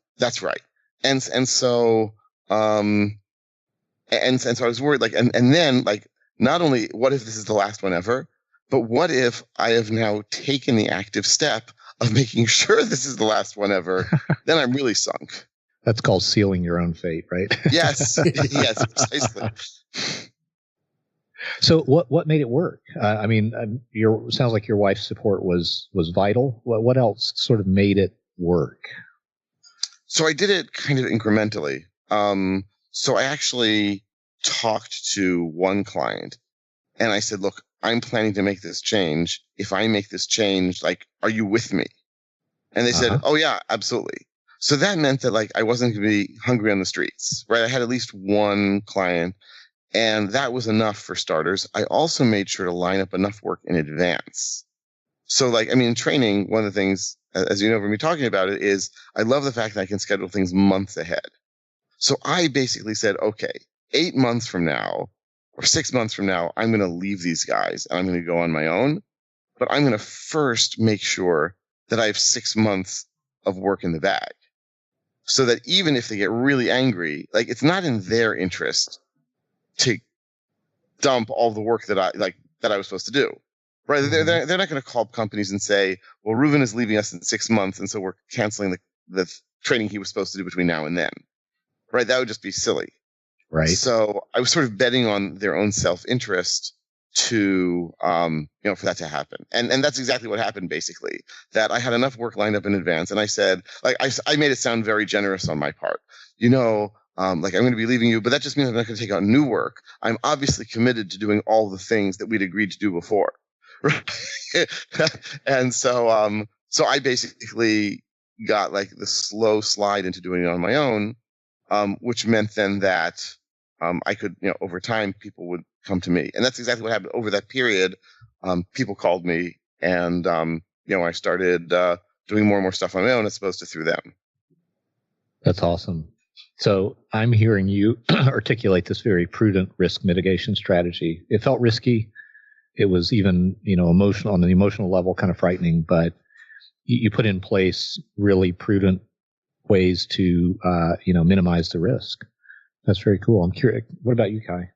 And so I was worried, like, and then like, not only what if this is the last one ever, but what if I have now taken the active step of making sure this is the last one ever? Then I'm really sunk. That's called sealing your own fate, right? Yes. Yes, precisely. So what made it work? Sounds like your wife's support was vital. What else sort of made it work? So I did it kind of incrementally. So I actually talked to one client and I said, look, I'm planning to make this change. If I make this change, like, are you with me? And they said, oh yeah, absolutely. So that meant that like, I wasn't going to be hungry on the streets, right? I had at least one client and that was enough for starters. I also made sure to line up enough work in advance. So like, in training, one of the things, as you know from me talking about it, is I love the fact that I can schedule things months ahead. So I basically said, okay, 8 months from now or 6 months from now, I'm going to leave these guys and I'm going to go on my own. But I'm going to first make sure that I have 6 months of work in the bag so that even if they get really angry, like it's not in their interest to dump all the work that I was supposed to do. Right. They're not going to call companies and say, well, Reuven is leaving us in 6 months. And so we're canceling the training he was supposed to do between now and then. Right. That would just be silly. Right. So I was sort of betting on their own self-interest to, for that to happen. And that's exactly what happened, basically, that I had enough work lined up in advance. And I said, like, I made it sound very generous on my part, like I'm going to be leaving you, but that just means I'm not going to take on new work. I'm obviously committed to doing all the things that we'd agreed to do before. And so I basically got like the slow slide into doing it on my own, which meant then that I could, over time, people would come to me. And that's exactly what happened over that period. People called me and, I started doing more and more stuff on my own as opposed to through them. That's awesome. So I'm hearing you articulate this very prudent risk mitigation strategy. It felt risky. It was even, emotional, on the emotional level, kind of frightening, but you put in place really prudent ways to, minimize the risk. That's very cool. I'm curious. What about you, Kai?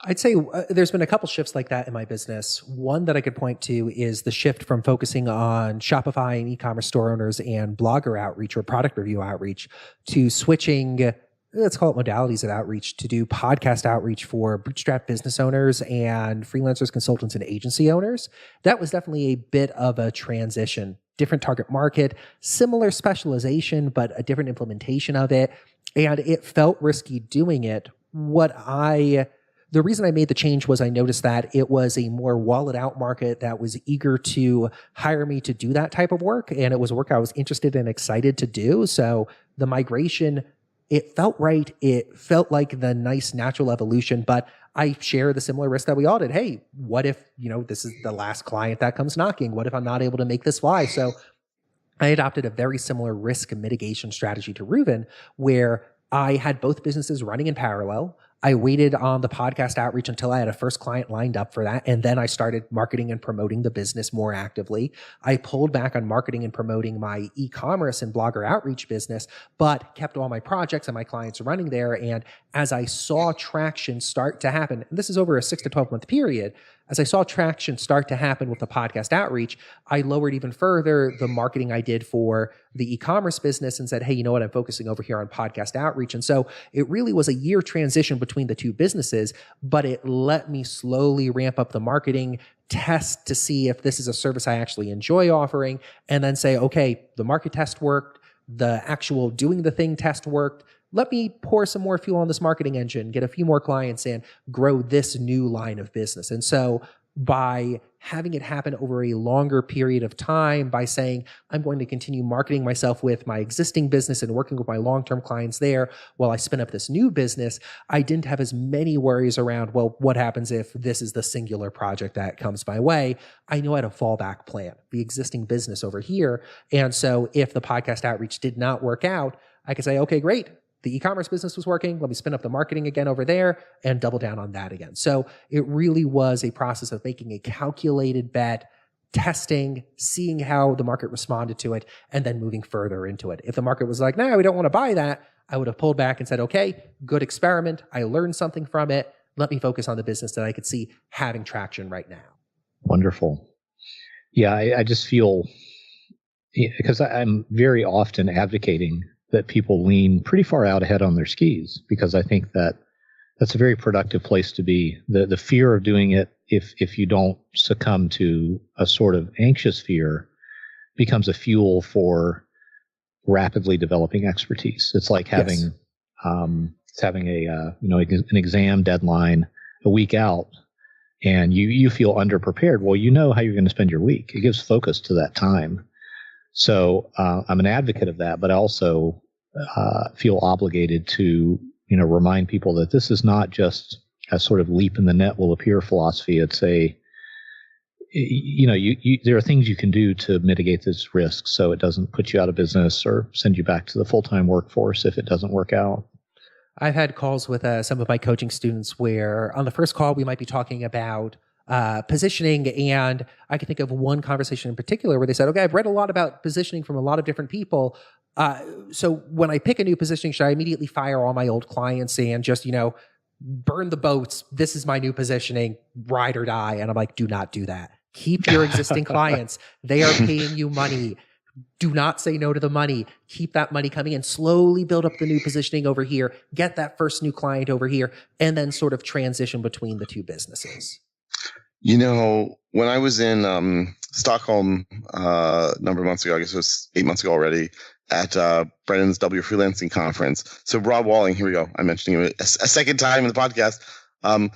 I'd say there's been a couple shifts like that in my business. One that I could point to is the shift from focusing on Shopify and e-commerce store owners and blogger outreach or product review outreach to switching, let's call it modalities of outreach, to do podcast outreach for bootstrap business owners and freelancers, consultants, and agency owners. That was definitely a bit of a transition. Different target market, similar specialization, but a different implementation of it. And it felt risky doing it. What I the reason I made the change was I noticed that it was a more wallet out market that was eager to hire me to do that type of work. And it was work I was interested and excited to do. So the migration, it felt right. It felt like the nice natural evolution, but I share the similar risk that we all did. Hey, what if, this is the last client that comes knocking? What if I'm not able to make this fly? So I adopted a very similar risk mitigation strategy to Reuven, where I had both businesses running in parallel. I waited on the podcast outreach until I had a first client lined up for that. And then I started marketing and promoting the business more actively. I pulled back on marketing and promoting my e-commerce and blogger outreach business, but kept all my projects and my clients running there. And as I saw traction start to happen, and this is over a 6 to 12 month period, as I saw traction start to happen with the podcast outreach, I lowered even further the marketing I did for the e-commerce business and said, hey, you know what? I'm focusing over here on podcast outreach. And so it really was a year transition between the two businesses, but it let me slowly ramp up the marketing, test to see if this is a service I actually enjoy offering, and then say, okay, the market test worked, the actual doing the thing test worked. Let me pour some more fuel on this marketing engine, get a few more clients and grow this new line of business. And so by having it happen over a longer period of time, by saying, I'm going to continue marketing myself with my existing business and working with my long-term clients there while I spin up this new business, I didn't have as many worries around, well, what happens if this is the singular project that comes my way? I know I had a fallback plan, the existing business over here. And so if the podcast outreach did not work out, I could say, okay, great. The e-commerce business was working. Let me spin up the marketing again over there and double down on that again. So it really was a process of making a calculated bet, testing, seeing how the market responded to it, and then moving further into it. If the market was like, no, we don't want to buy that, I would have pulled back and said, okay, good experiment. I learned something from it. Let me focus on the business that I could see having traction right now. Wonderful. Yeah, I just feel, because I'm very often advocating that people lean pretty far out ahead on their skis, because I think that that's a very productive place to be. The fear of doing it, if you don't succumb to a sort of anxious fear, becomes a fuel for rapidly developing expertise. It's like having an exam deadline a week out, and you feel underprepared. Well, you know how you're going to spend your week. It gives focus to that time. So I'm an advocate of that, but I also feel obligated to remind people that this is not just a sort of leap in the net will appear philosophy. It's there are things you can do to mitigate this risk so it doesn't put you out of business or send you back to the full-time workforce if it doesn't work out. I've had calls with some of my coaching students where on the first call we might be talking about positioning, and I can think of one conversation in particular where they said, okay, I've read a lot about positioning from a lot of different people. So when I pick a new positioning, should I immediately fire all my old clients and just, burn the boats? This is my new positioning, ride or die. And I'm like, do not do that. Keep your existing clients. They are paying you money. Do not say no to the money. Keep that money coming in. Slowly build up the new positioning over here. Get that first new client over here, and then sort of transition between the two businesses. When I was in Stockholm a number of months ago, I guess it was 8 months ago already, at Brennan's W Freelancing Conference. So Rob Walling, here we go. I'm mentioning him a second time in the podcast.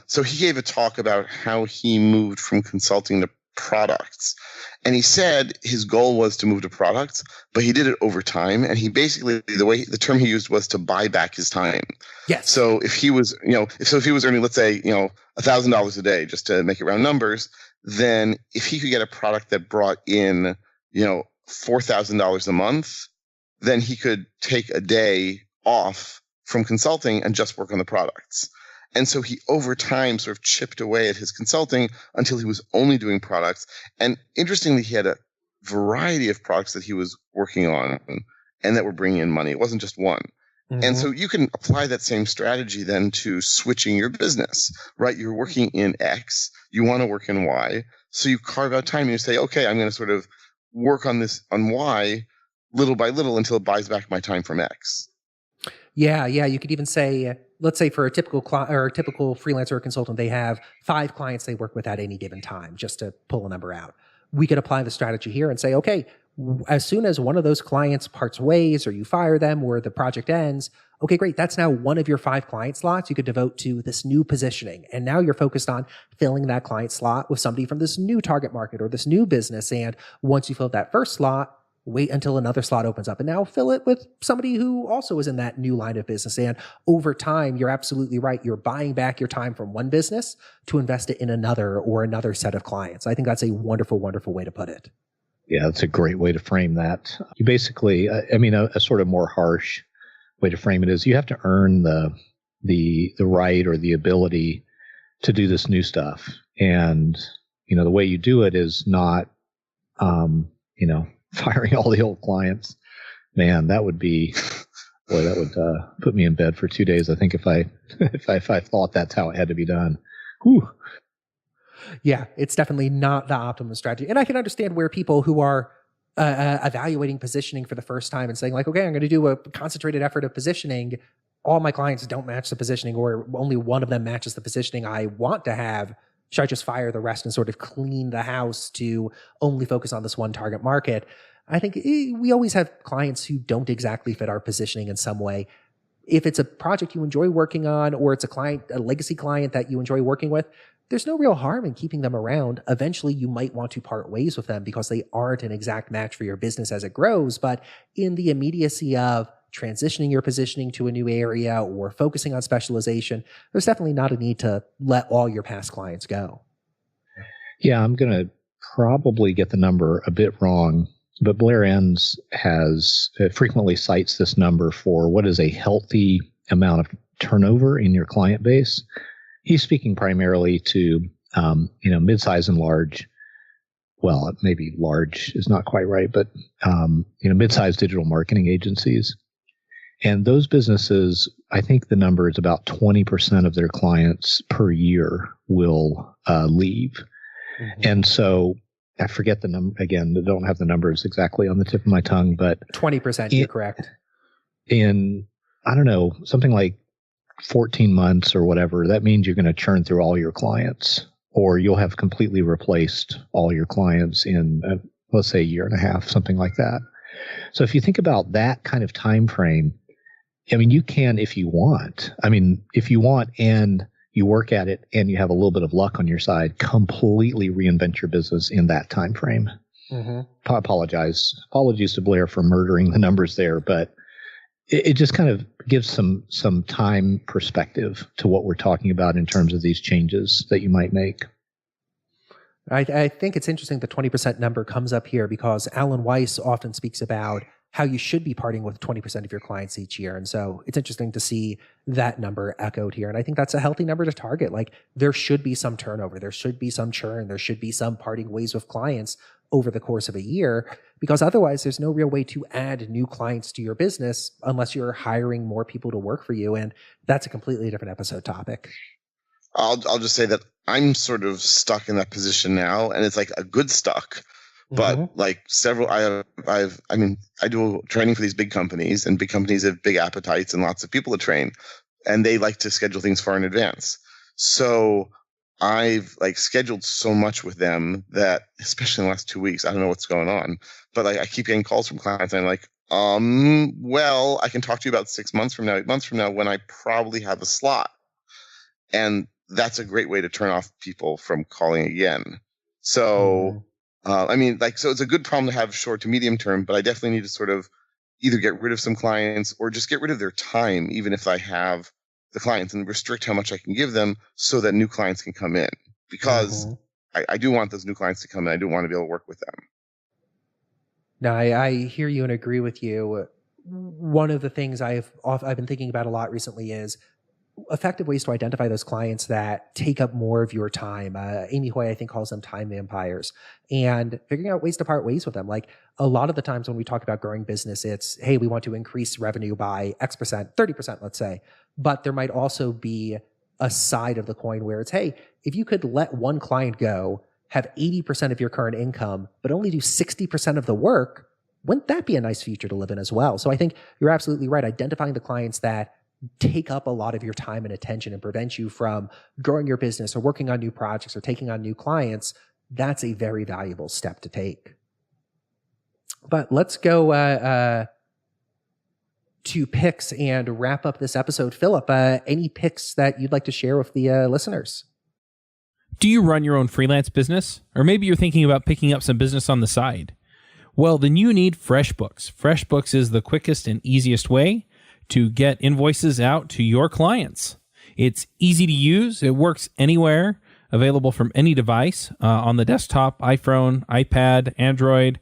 So he gave a talk about how he moved from consulting to products. And he said his goal was to move to products, but he did it over time. And he basically, the term he used was to buy back his time. Yes. So if he was, if he was earning, let's say, $1,000 a day, just to make it round numbers, then if he could get a product that brought in, $4,000 a month, then he could take a day off from consulting and just work on the products. And so he, over time, sort of chipped away at his consulting until he was only doing products. And interestingly, he had a variety of products that he was working on and that were bringing in money. It wasn't just one. Mm-hmm. And so you can apply that same strategy then to switching your business, right? You're working in X, you want to work in Y. So you carve out time and you say, okay, I'm going to sort of work on this on Y little by little until it buys back my time from X. Yeah. You could even say, let's say for a typical typical freelancer or consultant, they have 5 clients they work with at any given time, just to pull a number out. We could apply the strategy here and say, okay, as soon as one of those clients parts ways or you fire them or the project ends, Okay, great. That's now one of your 5 client slots you could devote to this new positioning. And now you're focused on filling that client slot with somebody from this new target market or this new business. And once you fill that first slot, wait until another slot opens up and now fill it with somebody who also is in that new line of business. And over time, you're absolutely right. You're buying back your time from one business to invest it in another or another set of clients. I think that's a wonderful, wonderful way to put it. Yeah, that's a great way to frame that. You basically, a sort of more harsh way to frame it is you have to earn the right or the ability to do this new stuff. And, the way you do it is not, firing all the old clients. Man, that would be, that would put me in bed for 2 days. I think if I thought that's how it had to be done. Whew. Yeah, it's definitely not the optimum strategy. And I can understand where people who are evaluating positioning for the first time and saying like, okay, I'm going to do a concentrated effort of positioning. All my clients don't match the positioning or only one of them matches the positioning I want to have. Should I just fire the rest and sort of clean the house to only focus on this one target market? I think we always have clients who don't exactly fit our positioning in some way. If it's a project you enjoy working on or it's a legacy client that you enjoy working with, there's no real harm in keeping them around. Eventually, you might want to part ways with them because they aren't an exact match for your business as it grows. But in the immediacy of transitioning your positioning to a new area or focusing on specialization, there's definitely not a need to let all your past clients go. Yeah, I'm going to probably get the number a bit wrong, but Blair Enns frequently cites this number for what is a healthy amount of turnover in your client base. He's speaking primarily to, mid-size and large. Well, maybe large is not quite right, but, mid-size digital marketing agencies. And those businesses, I think the number is about 20% of their clients per year will leave. Mm-hmm. And so I forget the number again. I don't have the numbers exactly on the tip of my tongue, but 20%, you're correct. In, I don't know, something like 14 months or whatever, that means you're going to churn through all your clients, or you'll have completely replaced all your clients in, let's say, a year and a half, something like that. So if you think about that kind of time frame, you can if you want. If you want and you work at it and you have a little bit of luck on your side, completely reinvent your business in that time frame. Mm-hmm. Apologies to Blair for murdering the numbers there, but it just kind of gives some time perspective to what we're talking about in terms of these changes that you might make. I think it's interesting the 20% number comes up here because Alan Weiss often speaks about how you should be parting with 20% of your clients each year. And so it's interesting to see that number echoed here. And I think that's a healthy number to target. Like there should be some turnover. There should be some churn. There should be some parting ways with clients over the course of a year, because otherwise there's no real way to add new clients to your business unless you're hiring more people to work for you. And that's a completely different episode topic. I'll just say that I'm sort of stuck in that position now, and it's like a good stuck. But like several, I do training for these big companies, and big companies have big appetites and lots of people to train, and they like to schedule things far in advance. So I've scheduled so much with them that, especially in the last 2 weeks, I don't know what's going on, but I keep getting calls from clients, and I'm like, well, I can talk to you about 6 months from now, 8 months from now, when I probably have a slot, and that's a great way to turn off people from calling again. So. So it's a good problem to have short to medium term, but I definitely need to sort of either get rid of some clients or just get rid of their time, even if I have the clients, and restrict how much I can give them so that new clients can come in, because I do want those new clients to come in. I do want to be able to work with them. No, I hear you and agree with you. One of the things I've been thinking about a lot recently is effective ways to identify those clients that take up more of your time. Amy Hoy, I think, calls them time vampires, and figuring out ways to part ways with them. Like a lot of the times when we talk about growing business, it's, hey, we want to increase revenue by X percent, 30%, let's say. But there might also be a side of the coin where it's, hey, if you could let one client go, have 80% of your current income, but only do 60% of the work, wouldn't that be a nice future to live in as well? So I think you're absolutely right. Identifying the clients that take up a lot of your time and attention and prevent you from growing your business or working on new projects or taking on new clients, that's a very valuable step to take. But let's go to picks and wrap up this episode. Philip, any picks that you'd like to share with the listeners? Do you run your own freelance business? Or maybe you're thinking about picking up some business on the side? Well, then you need FreshBooks. FreshBooks is the quickest and easiest way to get invoices out to your clients. It's easy to use. It works anywhere, available from any device on the desktop, iPhone, iPad, Android,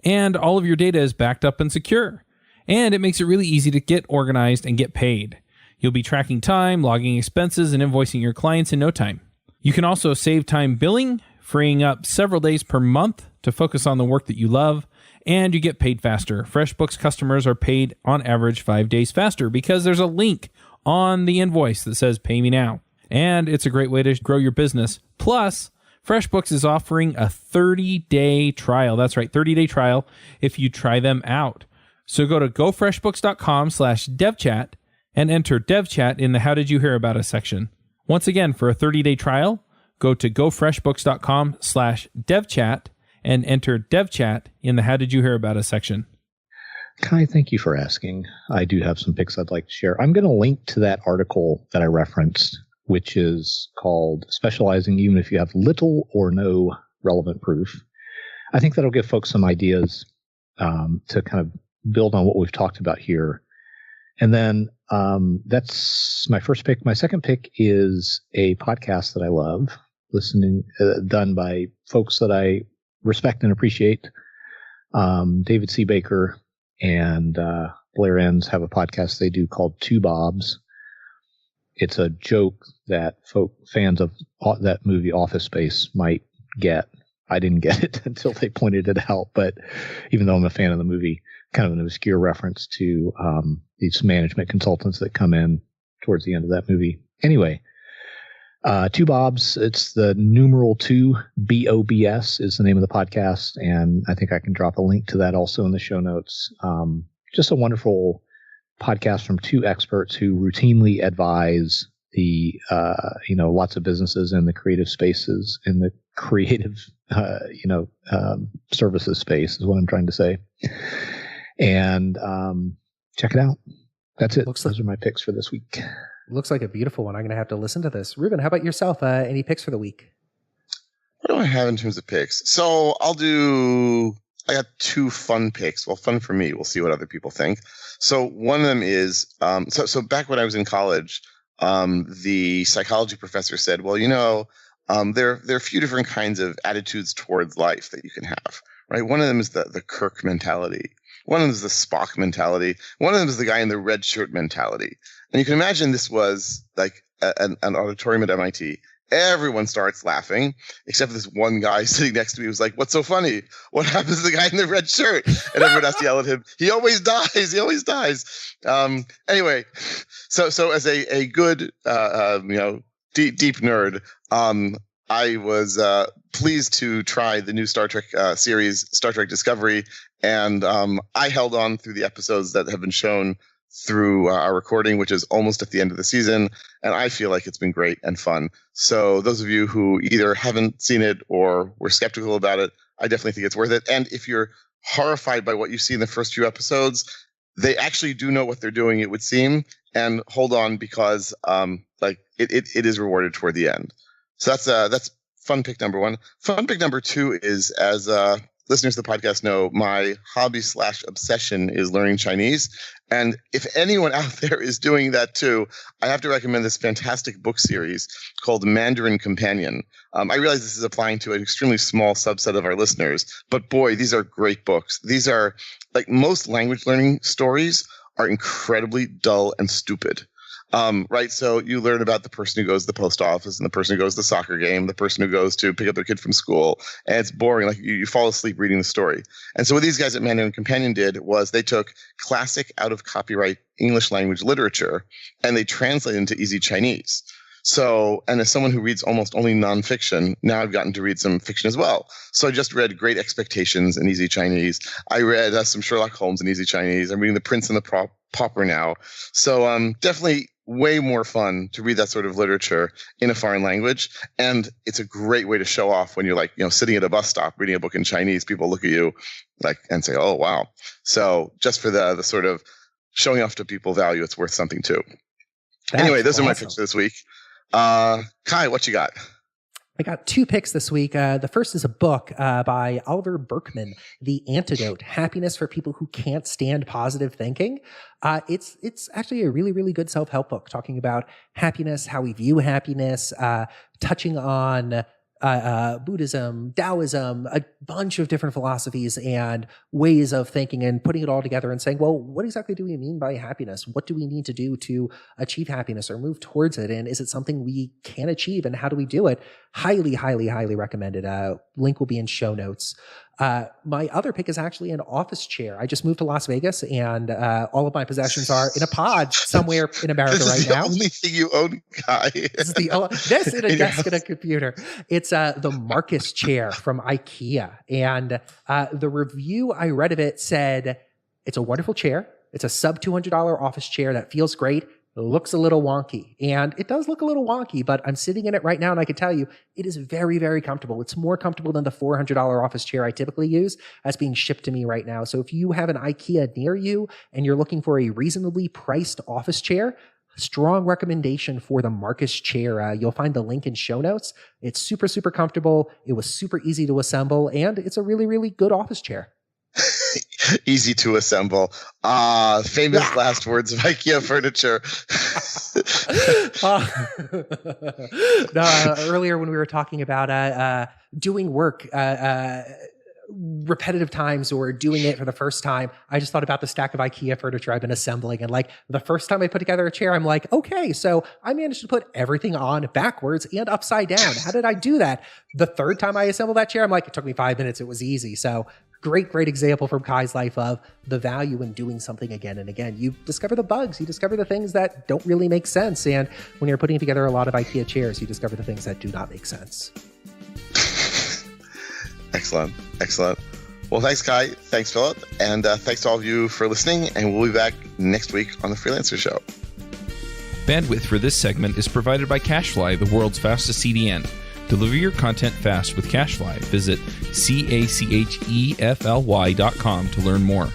and all of your data is backed up and secure. And it makes it really easy to get organized and get paid. You'll be tracking time, logging expenses, and invoicing your clients in no time. You can also save time billing, freeing up several days per month to focus on the work that you love, and you get paid faster. FreshBooks customers are paid on average 5 days faster because there's a link on the invoice that says pay me now. And it's a great way to grow your business. Plus, FreshBooks is offering a 30-day trial. That's right, 30-day trial if you try them out. So go to gofreshbooks.com/devchat and enter devchat in the How Did You Hear About Us section. Once again, for a 30-day trial, go to gofreshbooks.com/devchat and enter devchat in the How Did You Hear About Us section. Kai, thank you for asking. I do have some picks I'd like to share. I'm going to link to that article that I referenced, which is called Specializing Even If You Have Little or No Relevant Proof. I think that'll give folks some ideas to kind of build on what we've talked about here. And then that's my first pick. My second pick is a podcast that I love, listening, done by folks that I respect and appreciate. David C. Baker and Blair Enns have a podcast they do called Two Bobs. It's a joke that fans of that movie Office Space might get. I didn't get it until they pointed it out, but even though I'm a fan of the movie, kind of an obscure reference to these management consultants that come in towards the end of that movie. Anyway, Two Bobs, it's the numeral 2, BOBS is the name of the podcast, and I think I can drop a link to that also in the show notes. Just a wonderful podcast from two experts who routinely advise the lots of businesses in the creative spaces, in the creative services space is what I'm trying to say. And check it out. That's it. Those are my picks for this week. Looks like a beautiful one. I'm going to have to listen to this. Reuven, how about yourself? Any picks for the week? What do I have in terms of picks? So I got two fun picks. Well, fun for me. We'll see what other people think. So one of them is, so back when I was in college, the psychology professor said, well, there are a few different kinds of attitudes towards life that you can have, right? One of them is the Kirk mentality. One of them is the Spock mentality. One of them is the guy in the red shirt mentality. And you can imagine this was like an auditorium at MIT. Everyone starts laughing, except for this one guy sitting next to me who's like, what's so funny? What happens to the guy in the red shirt? And everyone has to yell at him. He always dies. He always dies. Anyway, so as a good, deep nerd, I was pleased to try the new Star Trek series, Star Trek Discovery, and I held on through the episodes that have been shown through our recording, which is almost at the end of the season, and I feel like it's been great and fun. So those of you who either haven't seen it or were skeptical about it, I definitely think it's worth it. And if you're horrified by what you see in the first few episodes, they actually do know what they're doing, it would seem, and hold on because it is rewarded toward the end. So that's fun pick number one. Fun pick number two is, as listeners of the podcast know, my hobby/obsession is learning Chinese. And if anyone out there is doing that too, I have to recommend this fantastic book series called Mandarin Companion. I realize this is applying to an extremely small subset of our listeners, but boy, these are great books. These are, like most language learning stories, are incredibly dull and stupid. Right. So you learn about the person who goes to the post office and the person who goes to the soccer game, the person who goes to pick up their kid from school. And it's boring. Like you fall asleep reading the story. And so what these guys at Mandarin Companion did was they took classic out of copyright English language literature and they translated into easy Chinese. So, and as someone who reads almost only nonfiction, now I've gotten to read some fiction as well. So I just read Great Expectations in easy Chinese. I read some Sherlock Holmes in easy Chinese. I'm reading The Prince and the Pauper now. So definitely way more fun to read that sort of literature in a foreign language. And it's a great way to show off when you're sitting at a bus stop reading a book in Chinese. People look at you and say, oh, wow. So just for the sort of showing off to people value, it's worth something too. That's anyway, those are my awesome. picks this week. Kai, what you got? I got 2 picks this week. The first is a book by Oliver Burkeman, The Antidote: Happiness for People Who Can't Stand Positive Thinking. It's actually a really, really good self-help book talking about happiness, how we view happiness, touching on Buddhism, Taoism, a bunch of different philosophies and ways of thinking, and putting it all together and saying, well, what exactly do we mean by happiness? What do we need to do to achieve happiness or move towards it? And is it something we can achieve, and how do we do it? Highly, highly, highly recommended. Link will be in show notes. My other pick is actually an office chair. I just moved to Las Vegas, and all of my possessions are in a pod somewhere in America right now. This is the only thing you own, Kai. This and a desk and a computer. It's the Marcus chair from IKEA. And the review I read of it said, it's a wonderful chair. It's a sub $200 office chair that feels great. Looks a little wonky, and it does look a little wonky, but I'm sitting in it right now, and I can tell you it is very, very comfortable. It's more comfortable than the $400 office chair I typically use that's being shipped to me right now. So if you have an IKEA near you and you're looking for a reasonably priced office chair, strong recommendation for the Marcus chair. You'll find the link in show notes. It's super, super comfortable. It was super easy to assemble, and it's a really, really good office chair. Easy to assemble. Famous last words of IKEA furniture. Earlier when we were talking about doing work repetitive times or doing it for the first time, I just thought about the stack of IKEA furniture I've been assembling. And like the first time I put together a chair, I'm like, okay, so I managed to put everything on backwards and upside down. How did I do that? The third time I assembled that chair, I'm like, it took me 5 minutes. It was easy. So great example from Kai's life of the value in doing something again and again. You discover the bugs, you discover the things that don't really make sense. And when you're putting together a lot of IKEA chairs, you discover the things that do not make sense. Excellent. Well, thanks, Kai. Thanks, Philip. And thanks to all of you for listening. And we'll be back next week on the Freelancers Show. Bandwidth for this segment is provided by CacheFly, the world's fastest CDN. Deliver your content fast with CacheFly. Visit CacheFly.com to learn more.